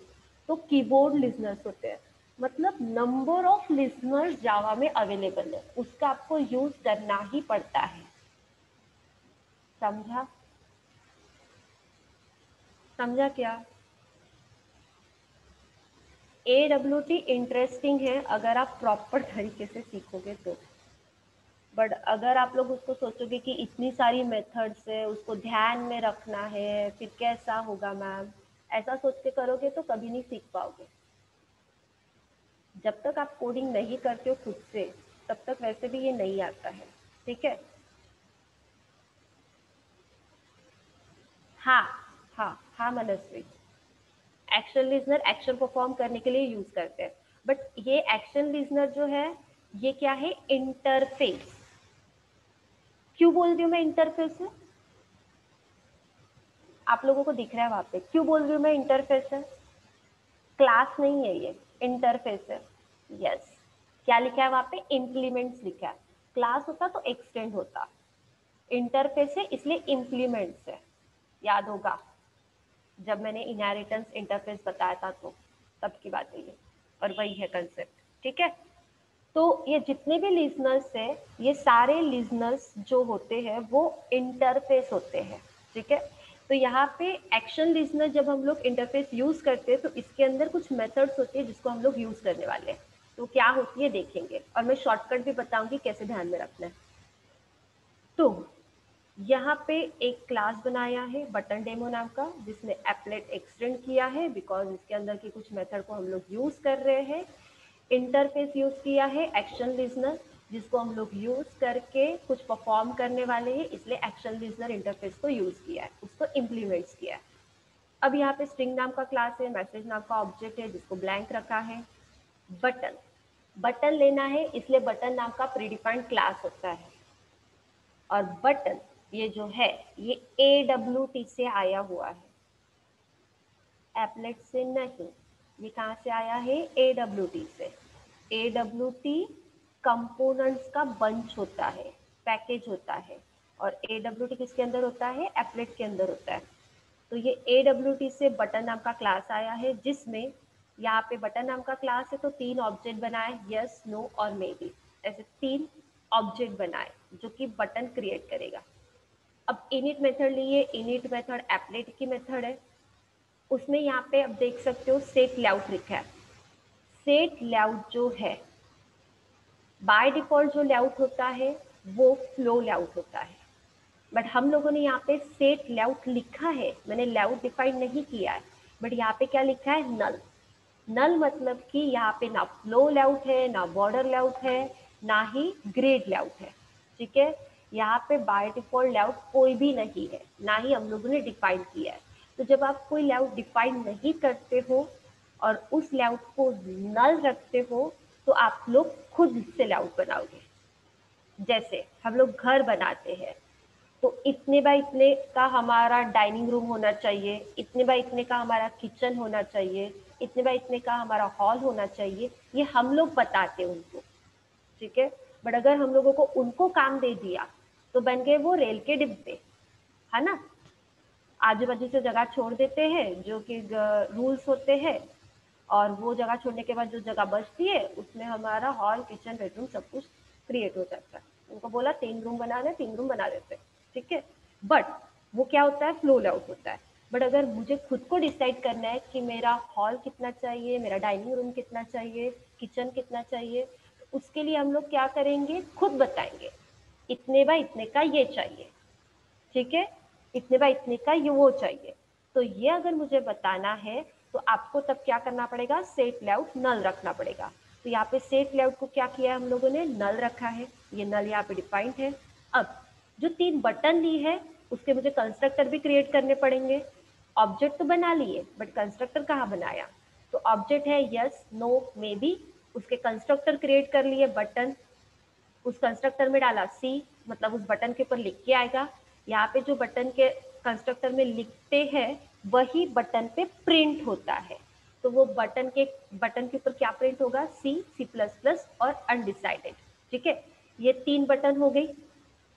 तो कीबोर्ड लिसनर्स होते हैं। मतलब नंबर ऑफ लिसनर्स जावा में अवेलेबल है, उसका आपको यूज करना ही पड़ता है। समझा? समझा क्या? AWT इंटरेस्टिंग है अगर आप प्रॉपर तरीके से सीखोगे तो। बट अगर आप लोग उसको सोचोगे कि इतनी सारी मेथड्स है, उसको ध्यान में रखना है, फिर कैसा होगा मैम, ऐसा सोच के करोगे तो कभी नहीं सीख पाओगे। जब तक आप कोडिंग नहीं करते हो खुद से, तब तक वैसे भी ये नहीं आता है, ठीक है। हाँ, हाँ, हाँ मनस्वी, एक्शन लिजनर एक्शन परफॉर्म करने के लिए यूज करते हैं। बट ये एक्शन लिजनर जो है, ये क्या है? इंटरफेस। क्यों बोल रही हूँ मैं इंटरफेस है? आप लोगों को दिख रहा है वहां पे, क्यों बोल रही हूँ मैं इंटरफेस है? क्लास नहीं है ये, इंटरफेस है। यस। क्या लिखा है वहां पे? इम्प्लीमेंट्स लिखा है। क्लास होता तो एक्सटेंड होता, इंटरफेस है इसलिए इम्प्लीमेंट्स है। याद होगा जब मैंने इनहेरिटेंस इंटरफेस बताया था, तो तब की बात है ये, और वही है कंसेप्ट, ठीक है। तो ये जितने भी लिजनर्स हैं, ये सारे लिजनर्स जो होते हैं वो इंटरफेस होते हैं, ठीक है। तो यहाँ पे एक्शन लिजनर जब हम लोग इंटरफेस यूज करते हैं तो इसके अंदर कुछ मेथड्स होती है जिसको हम लोग यूज करने वाले हैं। तो क्या होती है देखेंगे, और मैं शॉर्टकट भी बताऊंगी कैसे ध्यान में रखना है। तो यहाँ पे एक क्लास बनाया है बटन डेमो नाम का, जिसमें एप्लेट एक्सटेंड किया है बिकॉज इसके अंदर की कुछ मेथड को हम लोग यूज कर रहे हैं। इंटरफेस यूज किया है एक्शन लिजनर, जिसको हम लोग यूज करके कुछ परफॉर्म करने वाले हैं, इसलिए एक्शन लिजनर इंटरफेस को यूज किया है, उसको इम्प्लीमेंट किया है। अब यहाँ पे स्ट्रिंग नाम का क्लास है, मैसेज नाम का ऑब्जेक्ट है जिसको ब्लैंक रखा है। बटन, बटन लेना है इसलिए बटन नाम का प्रीडिफाइंड क्लास होता है। और बटन ये जो है, ये AWT से आया हुआ है, एप्लेट से नहीं। ये कहाँ से आया है? AWT से। AWT कंपोनेंट्स का बंच होता है, पैकेज होता है। और AWT किसके अंदर होता है? एप्लेट के अंदर होता है। तो ये AWT से बटन नाम का क्लास आया है, जिसमें यहाँ पे बटन नाम का क्लास है तो 3 ऑब्जेक्ट बनाए, यस, नो और मे बी, ऐसे 3 ऑब्जेक्ट बनाए जो कि बटन क्रिएट करेगा। अब इनिट मेथड लिए, इनिट मेथड एप्लेट की मेथड है, उसमें यहाँ पे अब देख सकते हो सेट लेआउट लिखा है। सेट लेआउट जो है, बाय डिफॉल्ट जो लेआउट होता है वो फ्लो लेआउट होता है, बट हम लोगों ने यहाँ पे सेट लेआउट लिखा है, मैंने लेआउट डिफाइन नहीं किया है, बट यहाँ पे क्या लिखा है, नल। नल मतलब कि यहाँ पे ना फ्लो लेआउट है, ना बॉर्डर लेआउट है, ना ही ग्रिड लेआउट है, ठीक है। यहाँ पे बाय डिफॉल्ट लेआउट कोई भी नहीं है, ना ही हम लोगों ने डिफाइन किया है। तो जब आप कोई लेआउट डिफाइन नहीं करते हो और उस लेआउट को नल रखते हो, तो आप लोग खुद से लेआउट बनाओगे। जैसे हम लोग घर बनाते हैं, तो इतने बाय इतने का हमारा डाइनिंग रूम होना चाहिए, इतने बाय इतने का हमारा किचन होना चाहिए, इतने बाय इतने का हमारा हॉल होना चाहिए, ये हम लोग बताते हैं उनको, ठीक है। बट अगर हम लोगों को उनको काम दे दिया तो बन गए वो रेल के डिब्बे, है ना। आजू बाजू से जगह छोड़ देते हैं जो कि रूल्स होते हैं, और वो जगह छोड़ने के बाद जो जगह बचती है उसमें हमारा हॉल, किचन, बेडरूम सब कुछ क्रिएट हो जाता है। उनको बोला 3 रूम बनाना है, 3 रूम बना देते हैं, ठीक है। बट वो क्या होता है, फ्लो आउट होता है। बट अगर मुझे खुद को डिसाइड करना है कि मेरा हॉल कितना चाहिए, मेरा डाइनिंग रूम कितना चाहिए, किचन कितना चाहिए, तो उसके लिए हम लोग क्या करेंगे, खुद बताएंगे इतने बाय इतने का ये चाहिए, ठीक है, इतने बाय इतने का ये वो चाहिए। तो ये अगर मुझे बताना है तो आपको तब क्या करना पड़ेगा, सेट लेआउट नल रखना पड़ेगा। तो यहाँ पे सेट लेआउट को क्या किया है हम लोगों ने, नल रखा है, ये नल यहाँ पे डिफाइंड है। अब जो 3 बटन ली है उसके मुझे कंस्ट्रक्टर भी क्रिएट करने पड़ेंगे। ऑब्जेक्ट तो बना लिए बट कंस्ट्रक्टर कहाँ बनाया, तो ऑब्जेक्ट है यस, नो, मे बी, उसके कंस्ट्रक्टर क्रिएट कर लिए बटन, उस कंस्ट्रक्टर में डाला सी, मतलब उस बटन के ऊपर लिख के आएगा। यहाँ पे जो बटन के कंस्ट्रक्टर में लिखते हैं वही बटन पे प्रिंट होता है। तो वो बटन के ऊपर क्या प्रिंट होगा, सी, सी प्लस प्लस और अनडिसाइडेड, ठीक है। ये 3 बटन हो गई।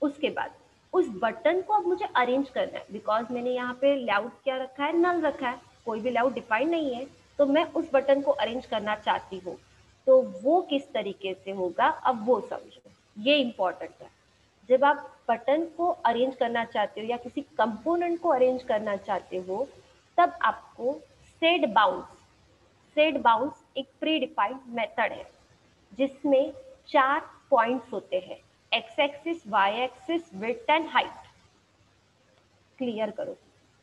उसके बाद उस बटन को अब मुझे अरेंज करना है, बिकॉज मैंने यहाँ पे लेआउट क्या रखा है, नल रखा है, कोई भी लेआउट डिफाइन नहीं है, तो मैं उस बटन को अरेंज करना चाहती हूँ। तो वो किस तरीके से होगा, अब वो समझो, ये इंपॉर्टेंट है। जब आप बटन को अरेंज करना चाहते हो या किसी कंपोनेंट को अरेंज करना चाहते हो, तब आपको सेट बाउंस, सेट बाउंस एक प्री डिफाइंड मेथड है जिसमें 4 पॉइंट्स होते हैं, X axis, Y axis, width and height. Clear करो,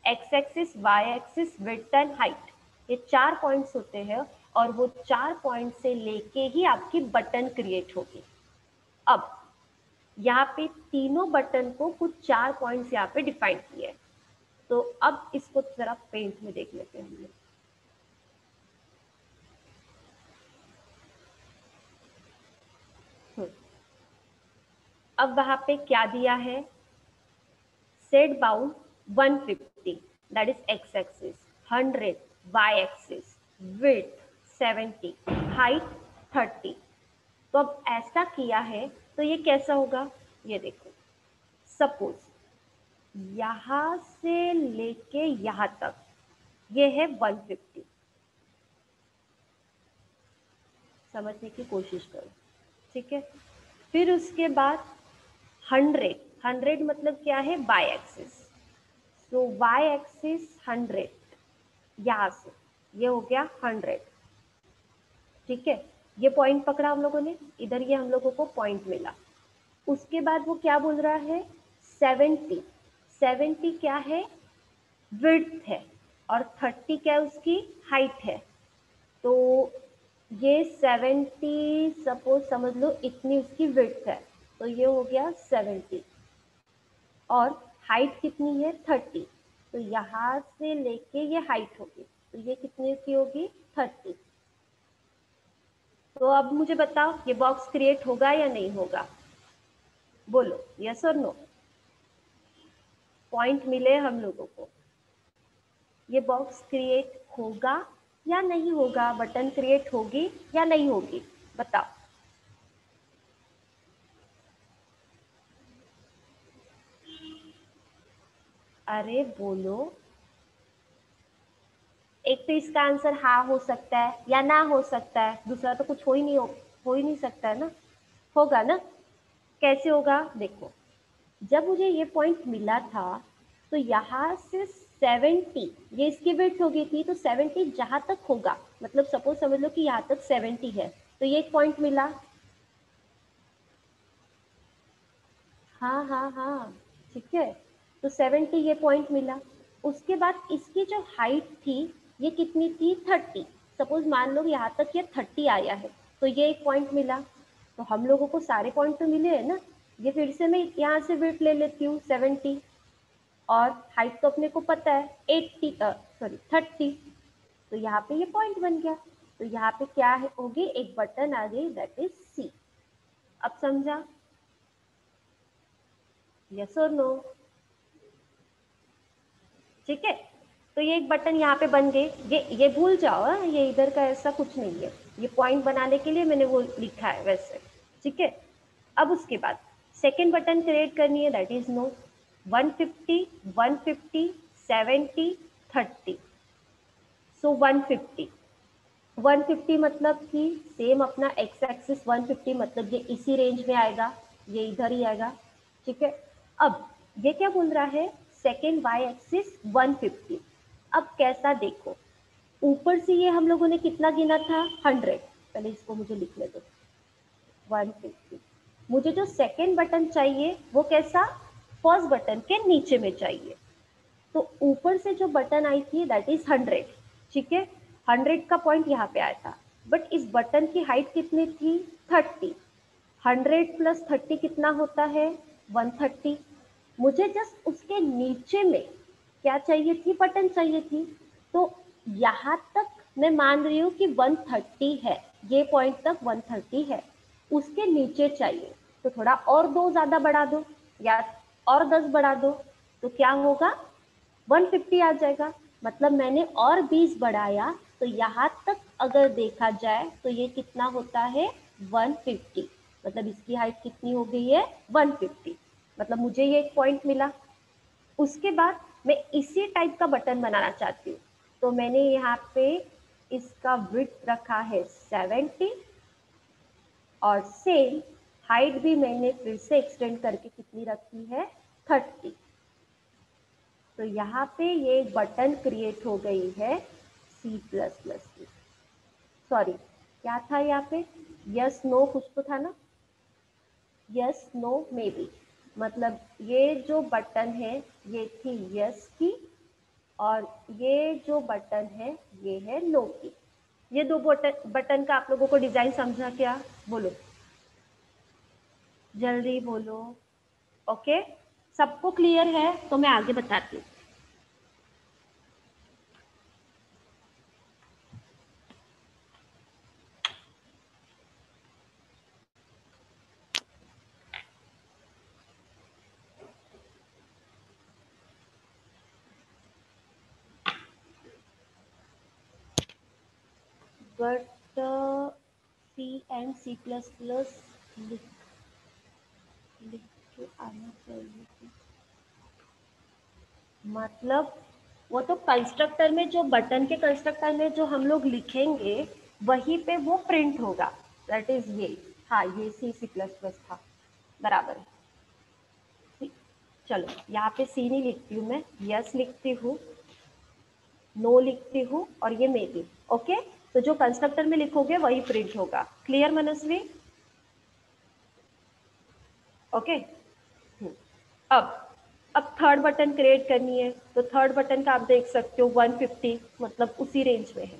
X axis, Y axis, width and height, ये 4 पॉइंट्स होते हैं, और वो 4 पॉइंट से लेके ही आपकी बटन क्रिएट होगी। अब यहाँ पे तीनों बटन को कुछ 4 पॉइंट्स यहाँ पे डिफाइन किए हैं। तो अब इसको जरा पेंट में देख लेते हैं हम लोग। अब वहां पे क्या दिया है, set bound 150, that is X axis, 100 Y axis, width 70, height 30। तो अब ऐसा किया है तो ये कैसा होगा, ये देखो, सपोज यहां से लेके यहां तक ये है 150, समझने की कोशिश करो, ठीक है। फिर उसके बाद 100, 100 मतलब क्या है, वाई एक्सिस, तो वाई एक्सिस 100, यहां से ये हो गया 100, ठीक है। ये पॉइंट पकड़ा हम लोगों ने, इधर ये हम लोगों को पॉइंट मिला। उसके बाद वो क्या बोल रहा है, 70, 70 क्या है, विड्थ है, और 30 क्या है, उसकी हाइट है। तो ये 70, सपोज समझ लो इतनी उसकी विड्थ है, तो ये हो गया 70, और हाइट कितनी है, 30, तो यहाँ से लेके ये हाइट होगी, तो ये कितने की होगी, 30। तो अब मुझे बताओ ये बॉक्स क्रिएट होगा या नहीं होगा, बोलो यस और नो। पॉइंट मिले हम लोगों को, ये बॉक्स क्रिएट होगा या नहीं होगा, बटन क्रिएट होगी या नहीं होगी, बताओ। अरे बोलो, तो इसका आंसर हाँ हो सकता है या ना हो सकता है, दूसरा तो कुछ हो ही नहीं सकता है ना, होगा ना। कैसे होगा देखो, जब मुझे ये पॉइंट मिला था तो यहाँ से 70 ये इसकी विड्थ हो गई थी, तो 70 जहां तक होगा, मतलब सपोज समझ लो कि यहाँ तक 70 है, तो ये एक पॉइंट मिला। हाँ हाँ हाँ, ठीक है, तो 70 ये पॉइंट मिला। उसके बाद इसकी जो हाइट थी ये कितनी थी, 30। सपोज मान लो यहाँ तक ये 30 आया है, तो ये एक पॉइंट मिला। तो हम लोगों को सारे पॉइंट तो मिले हैं ना, ये फिर से मैं यहाँ से विड्थ ले लेती हूँ 70, और हाइट तो अपने को पता है 80 सॉरी 30, तो यहाँ पे ये पॉइंट बन गया। तो यहाँ पे क्या होगी, एक बटन आ गई, दैट इज सी। अब समझा, यस और नो? ठीक है, तो ये एक बटन यहाँ पे बन गए। ये भूल जाओ, ये इधर का ऐसा कुछ नहीं है, ये पॉइंट बनाने के लिए मैंने वो लिखा है वैसे। ठीक है, अब उसके बाद सेकेंड बटन क्रिएट करनी है, दैट इज नो। 150, 150, 70, 30, सो 150। 150 मतलब कि सेम अपना एक्स एक्सिस 150, मतलब ये इसी रेंज में आएगा, ये इधर ही आएगा। ठीक है, अब ये क्या बोल रहा है, सेकेंड वाई एक्सिस 150। अब कैसा देखो, ऊपर से ये हम लोगों ने कितना गिना था, 100। पहले इसको मुझे लिखने दो, 150। मुझे जो सेकेंड बटन चाहिए वो कैसा, फर्स्ट बटन के नीचे में चाहिए। तो ऊपर से जो बटन आई थी दैट इज 100। ठीक है, 100 का पॉइंट यहाँ पे आया था, बट इस बटन की हाइट कितनी थी, 30। 100 प्लस 30 कितना होता है, 130। मुझे जस्ट उसके नीचे में क्या चाहिए थी, बटन चाहिए थी। तो यहाँ तक मैं मान रही हूँ कि 130 है, ये पॉइंट तक 130 है, उसके नीचे चाहिए। तो थोड़ा और दो ज्यादा बढ़ा दो, या और 10 बढ़ा दो, तो क्या होगा, 150 आ जाएगा। मतलब मैंने और 20 बढ़ाया, तो यहाँ तक अगर देखा जाए तो ये कितना होता है, 150। मतलब इसकी हाइट कितनी हो गई है, 150। मतलब मुझे ये एक पॉइंट मिला। उसके बाद मैं इसी टाइप का बटन बनाना चाहती हूँ, तो मैंने यहाँ पे इसका विड्थ रखा है 70, और सेम हाइट भी मैंने फिर से एक्सटेंड करके कितनी रखी है, 30। तो यहाँ पे ये बटन क्रिएट हो गई है सी प्लस प्लस की। सॉरी, क्या था यहाँ पे, यस नो कुछ तो था ना, यस नो मे बी। मतलब ये जो बटन है ये थी यस की, और ये जो बटन है ये है नो की। ये दो बटन बटन का आप लोगों को डिजाइन समझा क्या, बोलो जल्दी बोलो। ओके, सबको क्लियर है तो मैं आगे बताती हूँ। But C and C plus plus लिख लिख के आना चाहिए। मतलब वो तो कंस्ट्रक्टर में, जो बटन के कंस्ट्रक्टर में जो हम लोग लिखेंगे वहीं पे वो प्रिंट होगा, दैट इज ये। हाँ, ये सी सी प्लस प्लस था, बराबर है। ठीक, चलो यहाँ पे सी नहीं लिखती हूँ मैं, यस लिखती हूँ, नो लिखती हूँ, और ये मे बी। ओके, तो जो कंस्ट्रक्टर में लिखोगे वही प्रिंट होगा। क्लियर मनस्वी? ओके। अब अब थर्ड बटन क्रिएट करनी है, तो थर्ड बटन का आप देख सकते हो 150, मतलब उसी रेंज में है।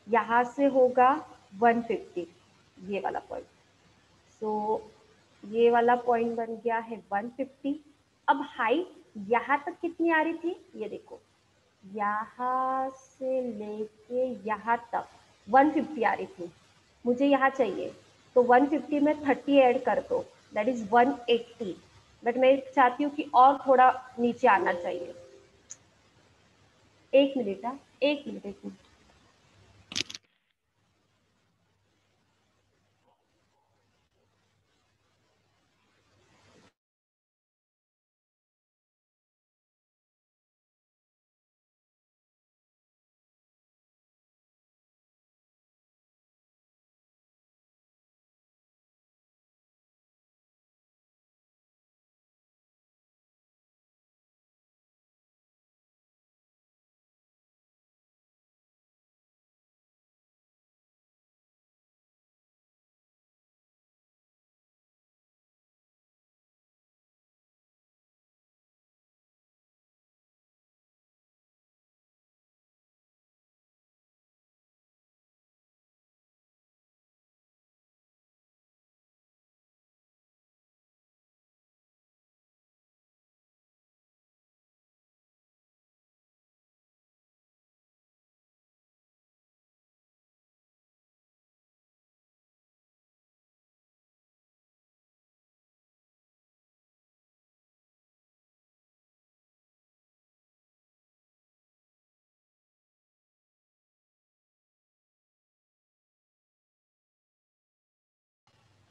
यहाँ से होगा 150, ये वाला पॉइंट। सो ये वाला पॉइंट बन गया है 150। अब हाइट यहाँ तक कितनी आ रही थी, ये देखो, यहाँ से लेके यहाँ तक 150 आ रही थी, मुझे यहाँ चाहिए, तो 150 में 30 ऐड कर दो, दैट इज 180। बट मैं चाहती हूँ कि और थोड़ा नीचे आना चाहिए। एक मिनट, हाँ, एक मिनट, एक मिनट।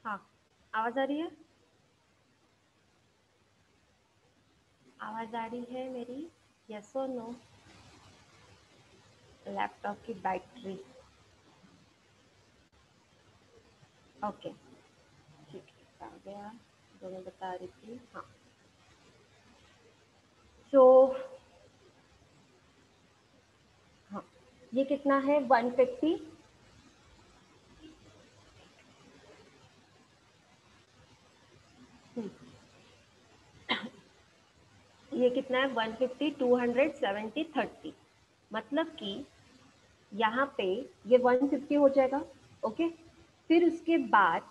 हाँ, आवाज आ रही है? आवाज आ रही है मेरी? यस और नो? लैपटॉप की बैटरी। ओके, ठीक है, आ गया। जो मैं बता रही थी, हाँ। सो हाँ, ये कितना है? 150। ये कितना है? 150, 270, 30। मतलब कि यहाँ पे ये 150 हो जाएगा। ओके, फिर उसके बाद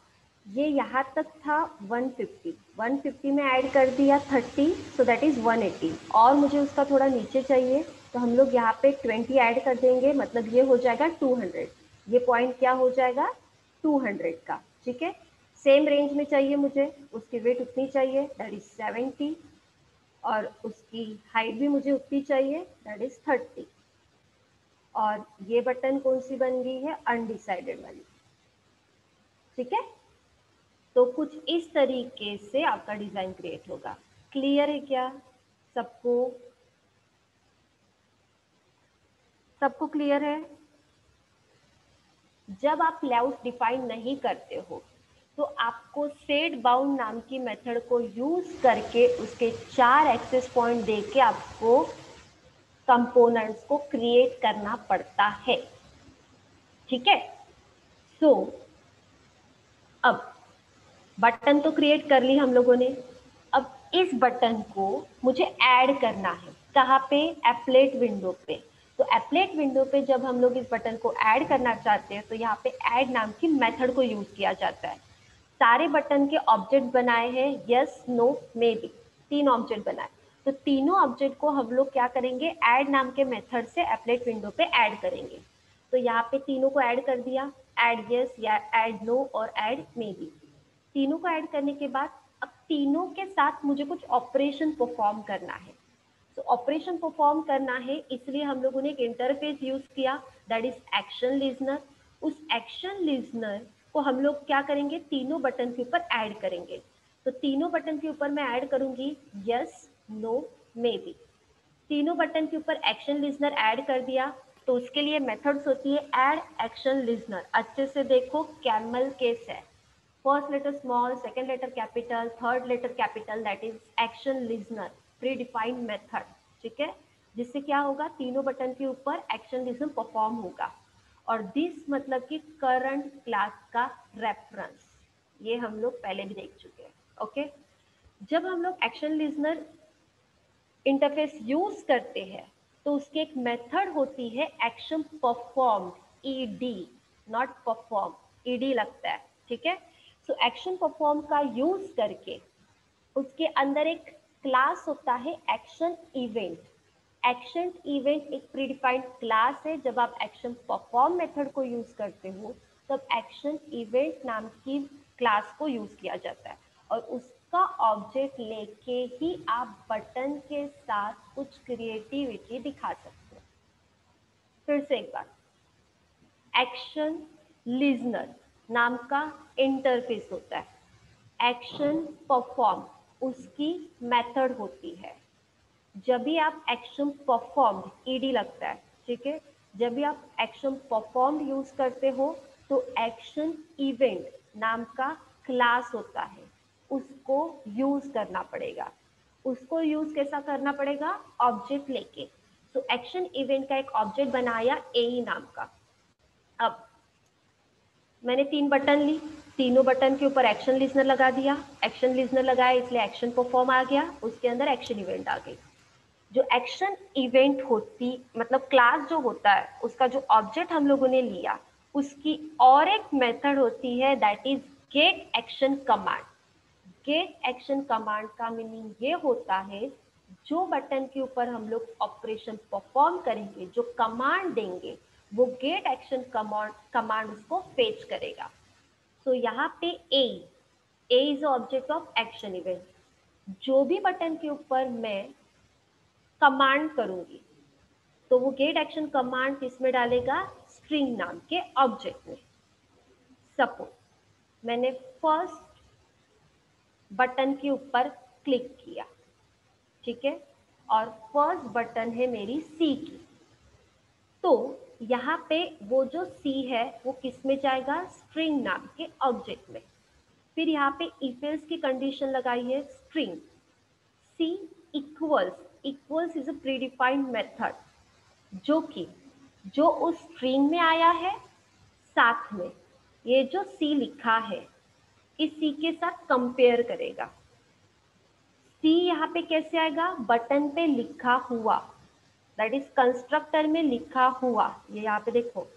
ये यहाँ तक था 150, 150 में ऐड कर दिया 30, सो दैट इज 180। और मुझे उसका थोड़ा नीचे चाहिए, तो हम लोग यहाँ पे 20 ऐड कर देंगे, मतलब ये हो जाएगा 200। ये पॉइंट क्या हो जाएगा? 200 का। ठीक है, सेम रेंज में चाहिए मुझे, उसकी वेट उतनी चाहिए, दैट इज 70। और उसकी हाइट भी मुझे उतनी चाहिए, दैट इज 30। और ये बटन कौन सी बन गई है? अनडिसाइडेड वाली। ठीक है, तो कुछ इस तरीके से आपका डिजाइन क्रिएट होगा। क्लियर है क्या सबको? सबको क्लियर है? जब आप लेआउट डिफाइन नहीं करते हो, तो आपको सेट बाउंड नाम की मेथड को यूज करके उसके 4 एक्सेस पॉइंट देके आपको कंपोनेंट्स को क्रिएट करना पड़ता है। ठीक है, सो अब बटन तो क्रिएट कर ली हम लोगों ने। अब इस बटन को मुझे ऐड करना है। कहाँ पे? एप्लेट विंडो पे। तो एप्लेट विंडो पे जब हम लोग इस बटन को ऐड करना चाहते हैं, तो यहाँ पे ऐड नाम की मेथड को यूज किया जाता है। सारे बटन के ऑब्जेक्ट बनाए हैं, yes, no, may be. 3 object बनाए। तो तीनों ऑब्जेक्ट को हम लोग क्या करेंगे? ऐड नाम के मेथड से एप्लेट विंडो पे ऐड करेंगे। तो यहाँ पे तीनों को ऐड कर दिया, ऐड यस या ऐड नो और ऐड मे बी। तीनों को ऐड करने के बाद अब तीनों के साथ मुझे कुछ ऑपरेशन परफॉर्म करना है। तो ऑपरेशन परफॉर्म करना है, इसलिए हम लोगों ने एक इंटरफेस यूज किया, दैट इज एक्शन लिजनर। उस एक्शन लिजनर को हम लोग क्या करेंगे? तीनों बटन के ऊपर ऐड करेंगे। तो तीनों बटन के ऊपर मैं ऐड करूंगी यस, नो, मे बी। तीनों बटन के ऊपर एक्शन लिजनर ऐड कर दिया। तो उसके लिए मेथड्स होती है ऐड एक्शन लिजनर। अच्छे से देखो, कैमल केस है। First letter small, second letter capital, third letter capital, that is action listener, predefined method. ठीक है, जिससे क्या होगा? तीनों बटन के ऊपर एक्शन लिजनर परफॉर्म होगा। और दिस मतलब कि करंट क्लास का रेफरेंस। ये हम लोग पहले भी देख चुके हैं। ओके, जब हम लोग एक्शन लिजनर इंटरफेस यूज करते हैं, तो उसकी एक मेथड होती है action performed, ED, not perform, ED लगता है। ठीक है, सो एक्शन परफॉर्म का यूज करके उसके अंदर एक क्लास होता है एक्शन इवेंट। एक्शन इवेंट एक प्रीडिफाइंड क्लास है। जब आप एक्शन परफॉर्म मेथड को यूज करते हो, तब एक्शन इवेंट नाम की क्लास को यूज किया जाता है, और उसका ऑब्जेक्ट लेके ही आप बटन के साथ कुछ क्रिएटिविटी दिखा सकते हो। फिर से एक बार, एक्शन लिजनर नाम का इंटरफेस होता है, एक्शन परफॉर्म उसकी मेथड होती है। जब भी आप एक्शन परफॉर्म्ड, ईडी लगता है, ठीक है, जब भी आप एक्शन परफॉर्म्ड यूज करते हो, तो एक्शन इवेंट नाम का क्लास होता है, उसको यूज करना पड़ेगा। उसको यूज कैसा करना पड़ेगा? ऑब्जेक्ट लेके। तो एक्शन इवेंट का एक ऑब्जेक्ट बनाया ए नाम का। अब मैंने 3 बटन ली, तीनों बटन के ऊपर एक्शन लिजनर लगा दिया। एक्शन लिजनर लगाया इसलिए एक्शन परफॉर्म आ गया, उसके अंदर एक्शन इवेंट आ गई। जो एक्शन इवेंट होती, मतलब क्लास जो होता है, उसका जो ऑब्जेक्ट हम लोगों ने लिया, उसकी और एक मेथड होती है, that is get action command. Get action command का मीनिंग ये होता है, जो बटन के ऊपर हम लोग ऑपरेशन परफॉर्म करेंगे, जो कमांड देंगे, वो गेट एक्शन कमांड कमांड उसको फेच करेगा। सो यहाँ पे A is object of action event. जो भी बटन के ऊपर मैं कमांड करूंगी, तो वो गेट एक्शन कमांड किस में डालेगा? स्ट्रिंग नाम के ऑब्जेक्ट में। सपोज मैंने फर्स्ट बटन के ऊपर क्लिक किया, ठीक है, और फर्स्ट बटन है मेरी सी की। तो यहाँ पे वो जो सी है वो किस में जाएगा, स्ट्रिंग नाम के ऑब्जेक्ट में। फिर यहाँ पे इफ एल्स की कंडीशन लगाई है string C equals, equals is a predefined method जो उस स्ट्रिंग में आया है, साथ में ये जो सी लिखा है इस सी के साथ कंपेयर करेगा। सी यहाँ पे कैसे आएगा, बटन पे लिखा हुआ, दैट इज कंस्ट्रक्टर में लिखा हुआ। ये यहाँ पे देखो,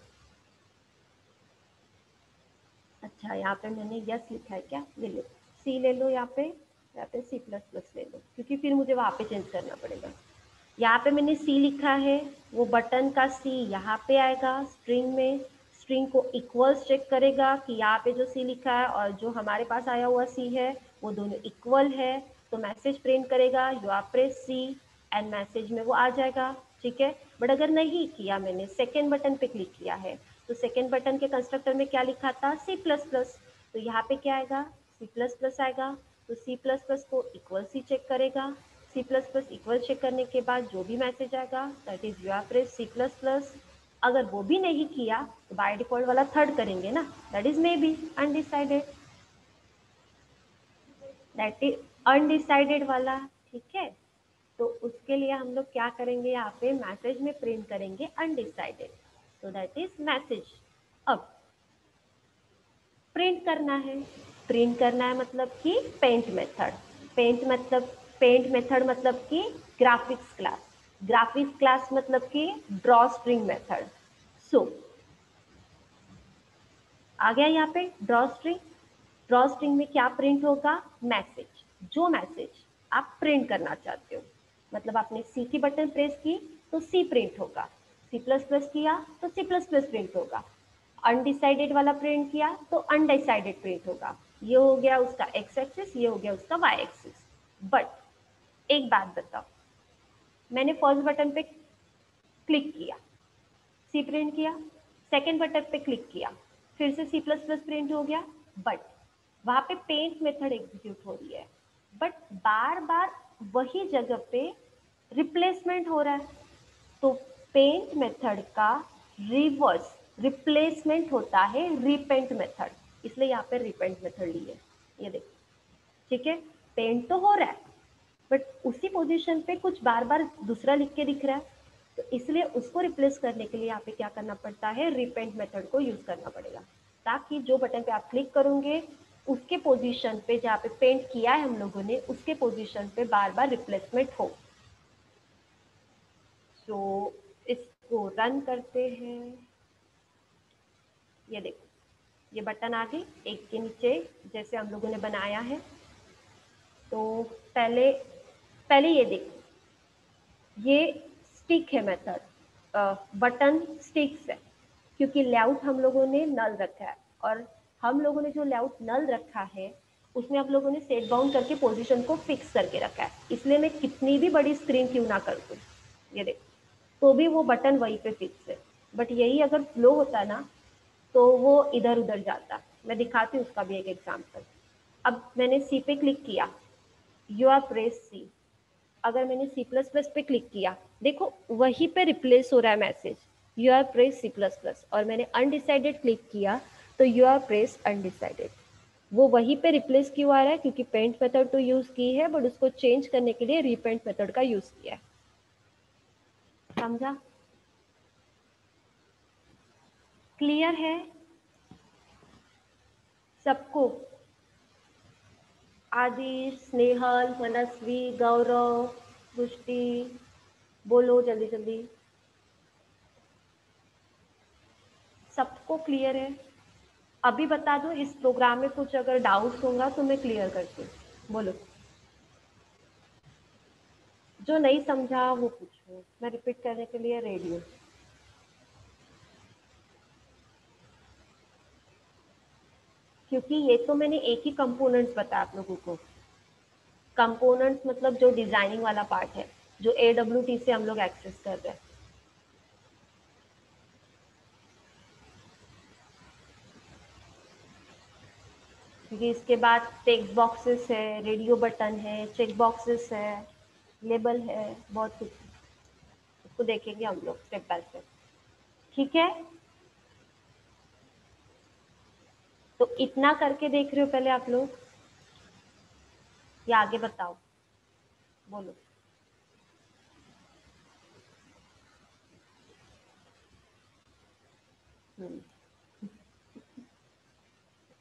अच्छा यहाँ पे मैंने यस लिखा है क्या, ये लो सी ले लो, यहाँ पे सी प्लस प्लस ले लो, क्योंकि फिर मुझे वहाँ पे चेंज करना पड़ेगा। यहाँ पे मैंने सी लिखा है, वो बटन का सी यहाँ पे आएगा स्ट्रिंग में, स्ट्रिंग को इक्वल्स चेक करेगा कि यहाँ पे जो सी लिखा है और जो हमारे पास आया हुआ सी है वो दोनों इक्वल है, तो मैसेज प्रिंट करेगा you are press C, and message में वो आ जाएगा, ठीक है। बट अगर नहीं किया, मैंने सेकेंड बटन पे क्लिक किया है, तो सेकेंड बटन के कंस्ट्रक्टर में क्या लिखा था, सी प्लस प्लस, तो यहाँ पे क्या आएगा, सी प्लस प्लस आएगा, तो सी प्लस प्लस को इक्वल सी चेक करेगा, C plus plus equal check करने के बाद जो भी मैसेज आएगा that is you are press C plus plus. अगर वो भी नहीं किया तो बाय डिफॉल्ट वाला थर्ड करेंगे ना, that is may be undecided, that is undecided वाला, ठीक है। तो उसके लिए हम लोग क्या करेंगे, यहाँ पे मैसेज में प्रिंट करेंगे अनडिसाइडेड, तो दैट इज मैसेज। अब प्रिंट करना है, प्रिंट करना है मतलब कि पेंट मेथड, पेंट मेथड मतलब कि ग्राफिक्स क्लास, ग्राफिक्स क्लास मतलब कि ड्रॉ स्ट्रिंग मेथड। सो आ गया यहाँ पे ड्रॉ स्ट्रिंग, ड्रॉ स्ट्रिंग में क्या प्रिंट होगा, मैसेज, जो मैसेज आप प्रिंट करना चाहते हो, मतलब आपने सी की बटन प्रेस की तो सी प्रिंट होगा, सी प्लस प्लस किया तो सी प्लस प्लस प्रिंट होगा, अनडिसाइडेड वाला प्रिंट किया तो अनडिसाइडेड प्रिंट होगा। ये हो गया उसका एक्स एक्सिस, ये हो गया उसका वाई एक्सिस। बट एक बात बताओ, मैंने फर्स्ट बटन पे क्लिक किया, सी प्रिंट किया, सेकेंड बटन पे क्लिक किया, फिर से सी प्लस प्लस प्रिंट हो गया, बट वहां पे पेंट मेथड एग्जीक्यूट हो रही है, बट बार बार वही जगह पे रिप्लेसमेंट हो रहा है, तो पेंट मेथड का रिवर्स रिप्लेसमेंट होता है रिपेंट मेथड, इसलिए यहाँ पे रिपेंट मेथड ली है। ये देखो, ठीक है, पेंट तो हो रहा है बट उसी पोजीशन पे कुछ बार बार दूसरा लिख के दिख रहा है, तो इसलिए उसको रिप्लेस करने के लिए यहाँ पे क्या करना पड़ता है, रिपेंट मेथड को यूज करना पड़ेगा, ताकि जो बटन पे आप क्लिक करोगे उसके पोजीशन पे जहाँ पे पेंट किया है हम लोगों ने उसके पोजीशन पे बार बार रिप्लेसमेंट हो। तो इसको रन करते हैं, ये देखो ये बटन आ गई एक के नीचे जैसे हम लोगों ने बनाया है। तो पहले पहले ये देखो, ये स्टिक है मेथड, बटन स्टिक्स है, क्योंकि लेआउट हम लोगों ने नल रखा है, और हम लोगों ने जो लेआउट नल रखा है उसमें आप लोगों ने सेट बाउंड करके पोजीशन को फिक्स करके रखा है, इसलिए मैं कितनी भी बड़ी स्क्रीन क्यों ना कर दूँ, ये देखो, तो भी वो बटन वहीं पे फिक्स है। बट यही अगर फ्लो होता ना तो वो इधर उधर जाता। मैं दिखाती हूँ उसका भी एक एग्जाम्पल। अब मैंने सी पे क्लिक किया, यू आर प्रेस सी, अगर मैंने सी प्लस प्लस पे क्लिक किया, देखो वहीं पे रिप्लेस हो रहा है message, you are press C plus plus, और मैंने अनडिसाइडेड क्लिक किया तो यू आर प्रेस अनडिसाइडेड, वो वहीं पे रिप्लेस क्यों आ रहा है, क्योंकि पेंट मेथड तो यूज की है बट उसको चेंज करने के लिए रीपेंट मेथड का यूज किया है। समझा, क्लियर है सबको, आदि, स्नेहल, मनस्वी, गौरव, पुष्टि, बोलो जल्दी जल्दी, सबको क्लियर है। अभी बता दो, इस प्रोग्राम में कुछ अगर डाउट्स होगा तो मैं क्लियर करती हूँ, बोलो। जो नहीं समझा वो पूछो, मैं रिपीट करने के लिए रेडी हूँ। क्योंकि ये तो मैंने एक ही कंपोनेंट्स बताया आप लोगों को, कंपोनेंट्स मतलब जो डिजाइनिंग वाला पार्ट है, जो AWT से हम लोग एक्सेस कर रहे हैं। क्योंकि इसके बाद टेक्स्ट बॉक्सेस है, रेडियो बटन है, चेक बॉक्सेस है, लेबल है, बहुत कुछ। इसको देखेंगे हम लोग स्टेप बाय स्टेप। ठीक है, तो इतना करके देख रहे हो पहले आप लोग, या आगे बताओ, बोलो। हम्म,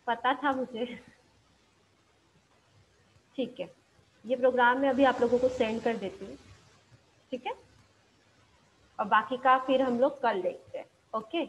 पता था मुझे। ठीक है, ये प्रोग्राम मैं अभी आप लोगों को सेंड कर देती हूँ। ठीक है, और बाकी का फिर हम लोग कल देखते हैं। ओके।